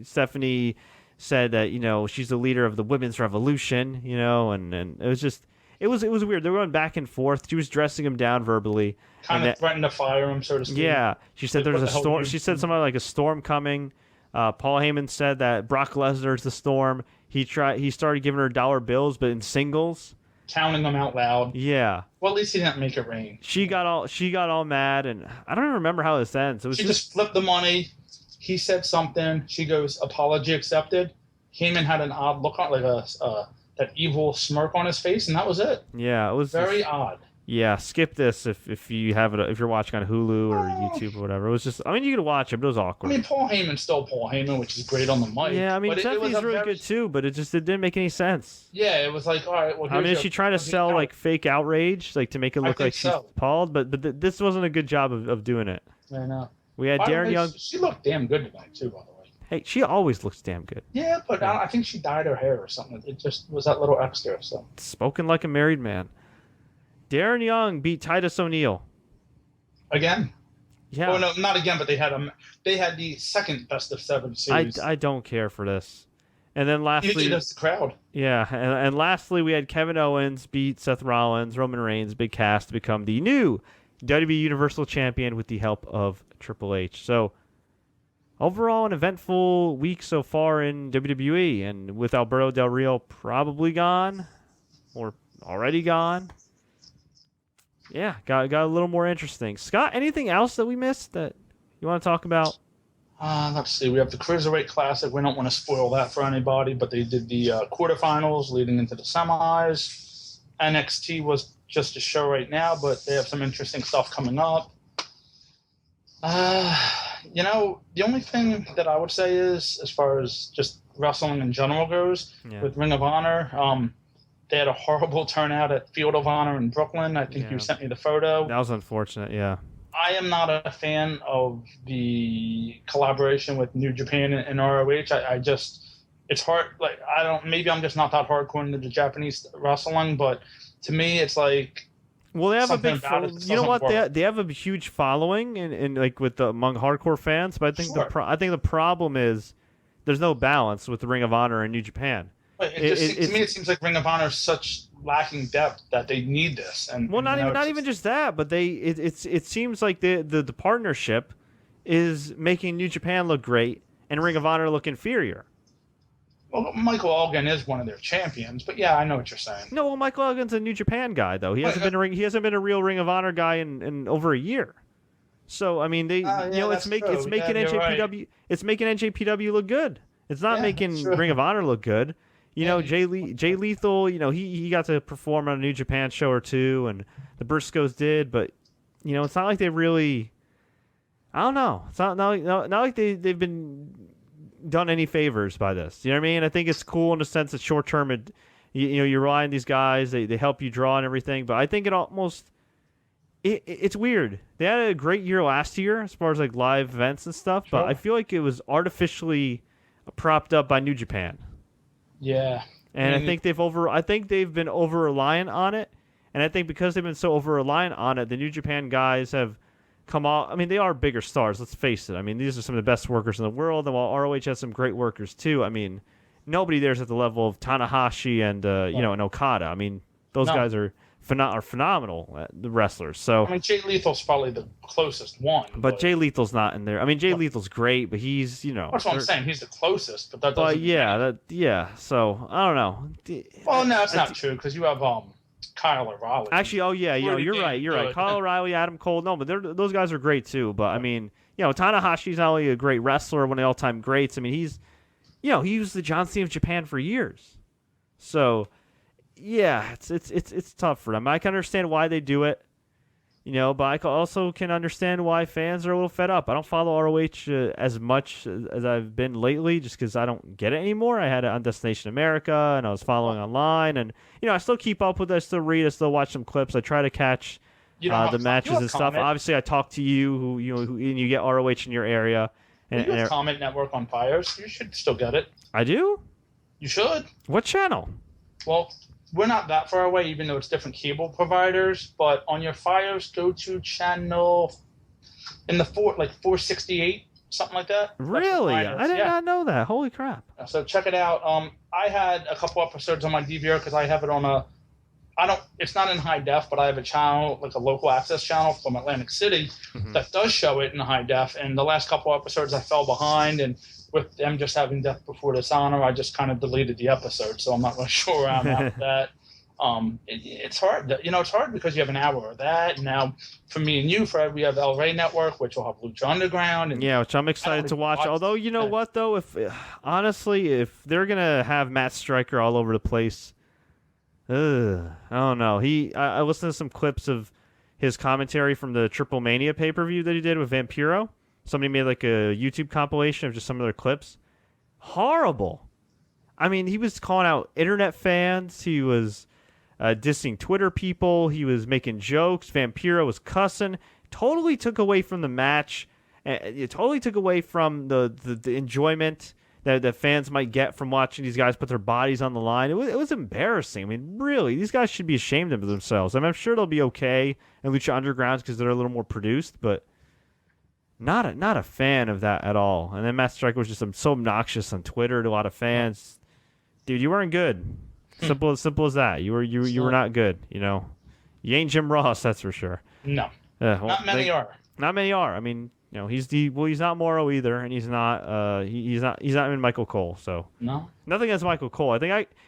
[SPEAKER 1] Stephanie said that she's the leader of the women's revolution. And it was weird. They were going back and forth. She was dressing him down verbally.
[SPEAKER 2] Kind of threatened to fire him, so to speak.
[SPEAKER 1] Yeah. She said there's a storm. She said something like a storm coming. Paul Heyman said that Brock Lesnar's the storm. He started giving her dollar bills, but in singles,
[SPEAKER 2] counting them out loud.
[SPEAKER 1] Yeah.
[SPEAKER 2] Well, at least he didn't make it rain.
[SPEAKER 1] She got all mad, and I don't even remember how this ends.
[SPEAKER 2] She just flipped the money. He said something. She goes, "Apology accepted." Heyman had an odd look on, like that evil smirk on his face, and that was it.
[SPEAKER 1] Yeah, it was
[SPEAKER 2] very odd.
[SPEAKER 1] Yeah, skip this if you have it if you're watching on Hulu or YouTube or whatever. It was just, I mean, you could watch it, but it was
[SPEAKER 2] I
[SPEAKER 1] awkward.
[SPEAKER 2] mean, Paul Heyman's still Paul Heyman, which is great on the mic.
[SPEAKER 1] Yeah, I mean,
[SPEAKER 2] but it was
[SPEAKER 1] Tiffany's really good too, but it didn't make any sense.
[SPEAKER 2] Yeah, it was like, all right, well,
[SPEAKER 1] I mean, is she trying to sell like fake outrage, like to make it look like she's appalled? But this wasn't a good job of doing it.
[SPEAKER 2] I know.
[SPEAKER 1] We had Darren Young.
[SPEAKER 2] She looked damn good tonight too, by the way.
[SPEAKER 1] Hey, she always looks damn good.
[SPEAKER 2] Yeah, but I think she dyed her hair or something. It just was that little extra. So
[SPEAKER 1] spoken like a married man. Darren Young beat Titus O'Neil.
[SPEAKER 2] Again?
[SPEAKER 1] Yeah.
[SPEAKER 2] Oh no, not again, but they had the second best of 7 series.
[SPEAKER 1] I don't care for this. And then lastly,
[SPEAKER 2] that's the crowd.
[SPEAKER 1] Yeah, and lastly we had Kevin Owens beat Seth Rollins, Roman Reigns, big cast to become the new WWE Universal Champion with the help of Triple H. So overall, an eventful week so far in WWE, and with Alberto Del Rio probably gone or already gone. Yeah, got a little more interesting. Scott, anything else that we missed that you want to talk about?
[SPEAKER 2] Let's see. We have the Cruiserweight Classic. We don't want to spoil that for anybody, but they did the quarterfinals leading into the semis. NXT was just a show right now, but they have some interesting stuff coming up. The only thing that I would say is, as far as just wrestling in general goes, with Ring of Honor, they had a horrible turnout at Field of Honor in Brooklyn. I think you sent me the photo.
[SPEAKER 1] That was unfortunate, yeah.
[SPEAKER 2] I am not a fan of the collaboration with New Japan and ROH. It's hard. Like, maybe I'm just not that hardcore into the Japanese wrestling, but to me, it's like,
[SPEAKER 1] well, they have a big. You know what? They have a huge following, and like among hardcore fans. But I think the problem is there's no balance with the Ring of Honor and New Japan.
[SPEAKER 2] To me, it seems like Ring of Honor is such lacking depth that they need this. And
[SPEAKER 1] not even just that, but it seems like the partnership is making New Japan look great and Ring of Honor look inferior.
[SPEAKER 2] Well, Michael Elgin is one of their champions, but yeah, I know what you're saying.
[SPEAKER 1] No, well, Michael Elgin's a New Japan guy though. He hasn't been a real Ring of Honor guy in over a year. So I mean, it's making NJPW it's making NJPW look good. It's not making Ring of Honor look good. Jay Lethal, he got to perform on a New Japan show or two, and the Briscoes did, but it's not like they really. I don't know. It's not like they've been done any favors by this. You know what I mean? I think it's cool in the sense that short term, you rely on these guys, they help you draw and everything, but I think it's weird. They had a great year last year as far as like live events and stuff, but I feel like it was artificially propped up by New Japan.
[SPEAKER 2] Yeah.
[SPEAKER 1] And I think they've been over reliant on it, and I think because they've been so over reliant on it, the New Japan guys have come off. I mean, they are bigger stars, let's face it. I mean, these are some of the best workers in the world, and while ROH has some great workers too, I mean, nobody there's at the level of Tanahashi and and Okada. I mean, those guys are phenomenal the wrestlers. So
[SPEAKER 2] I mean, Jay Lethal's probably the closest one.
[SPEAKER 1] But Jay Lethal's not in there. I mean, Jay Lethal's great, but he's
[SPEAKER 2] That's what I'm saying. He's the closest, but that doesn't.
[SPEAKER 1] So I don't know.
[SPEAKER 2] Well, no, it's not true because you have Kyle O'Reilly.
[SPEAKER 1] Actually, you're right. You're right. Kyle O'Reilly, Adam Cole. No, but those guys are great too. But I mean, Tanahashi's not only a great wrestler, one of the all-time greats. I mean, he was the John Cena of Japan for years. So. Yeah, it's tough for them. I can understand why they do it, but I also can understand why fans are a little fed up. I don't follow ROH as much as I've been lately just because I don't get it anymore. I had it on Destination America, and I was following online, and, I still keep up with it. I still read, I still watch some clips. I try to catch the matches and stuff. Obviously, I talk to you, who you get ROH in your area. And
[SPEAKER 2] you have Comment Network on Fires. You should still get it.
[SPEAKER 1] I do?
[SPEAKER 2] You should.
[SPEAKER 1] What channel?
[SPEAKER 2] Well, we're not that far away, even though it's different cable providers. But on your Fires, go to channel in the 468, something like that.
[SPEAKER 1] Really? I did not know that. Holy crap!
[SPEAKER 2] So check it out. I had a couple episodes on my DVR because I have it on it's not in high def, but I have a channel, like a local access channel from Atlantic City, that does show it in high def. And the last couple episodes, I fell behind, and with them just having Death Before Dishonor, I just kind of deleted the episode, so I'm not really sure where I'm at with that. It's hard. It's hard because you have an hour of that. And now, for me and you, Fred, we have El Rey Network, which will have Lucha Underground. And
[SPEAKER 1] which I'm excited to watch. Although, you know what, though? If they're going to have Matt Stryker all over the place, I don't know. I listened to some clips of his commentary from the Triple Mania pay-per-view that he did with Vampiro. Somebody made like a YouTube compilation of just some of their clips. Horrible. I mean, he was calling out internet fans. He was dissing Twitter people. He was making jokes. Vampiro was cussing. Totally took away from the match. It totally took away from the enjoyment that fans might get from watching these guys put their bodies on the line. It was embarrassing. I mean, really, these guys should be ashamed of themselves. I mean, I'm sure they'll be okay in Lucha Underground because they're a little more produced, but not a fan of that at all. And then Matt Striker was just so obnoxious on Twitter to a lot of fans. Dude, you weren't good. Simple as that. You were not good. You know, you ain't Jim Ross, that's for sure.
[SPEAKER 2] No,
[SPEAKER 1] well,
[SPEAKER 2] not many are.
[SPEAKER 1] Not many are. I mean, you know, he's not Morrow either, and he's not he's not even Michael Cole. So
[SPEAKER 2] no,
[SPEAKER 1] nothing against Michael Cole.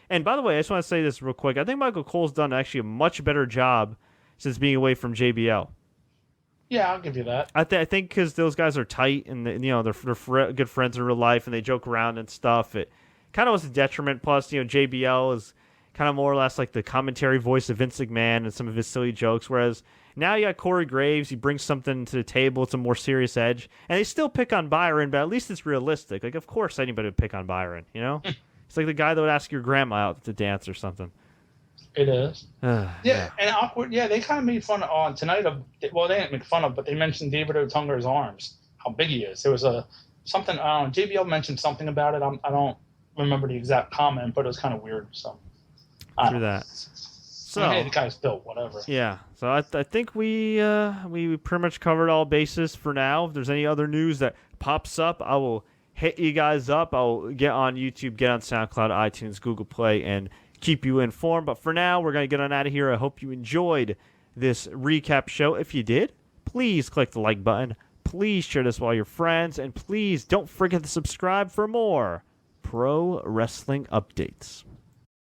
[SPEAKER 1] And by the way, I just want to say this real quick. I think Michael Cole's done actually a much better job since being away from JBL.
[SPEAKER 2] Yeah, I'll give you that.
[SPEAKER 1] I think because those guys are tight and they're good friends in real life and they joke around and stuff. It kind of was a detriment. Plus, JBL is kind of more or less like the commentary voice of Vince McMahon and some of his silly jokes, whereas now you got Corey Graves. He brings something to the table. It's a more serious edge. And they still pick on Byron, but at least it's realistic. Like, of course anybody would pick on Byron, It's like the guy that would ask your grandma out to dance or something.
[SPEAKER 2] It is. Yeah, and awkward. Yeah, they kind of made fun on tonight of. Well, they didn't make fun of, but they mentioned David Otunga's arms, how big he is. There was something. JBL mentioned something about it. I don't remember the exact comment, but it was kind of weird. So.
[SPEAKER 1] Through that. So
[SPEAKER 2] hey, the guy's built, whatever.
[SPEAKER 1] Yeah. So I think we pretty much covered all bases for now. If there's any other news that pops up, I will hit you guys up. I'll get on YouTube, get on SoundCloud, iTunes, Google Play, and keep you informed. But for now, we're going to get on out of here. I hope you enjoyed this recap show. If you did, please click the like button. Please share this with all your friends. And please don't forget to subscribe for more pro wrestling updates.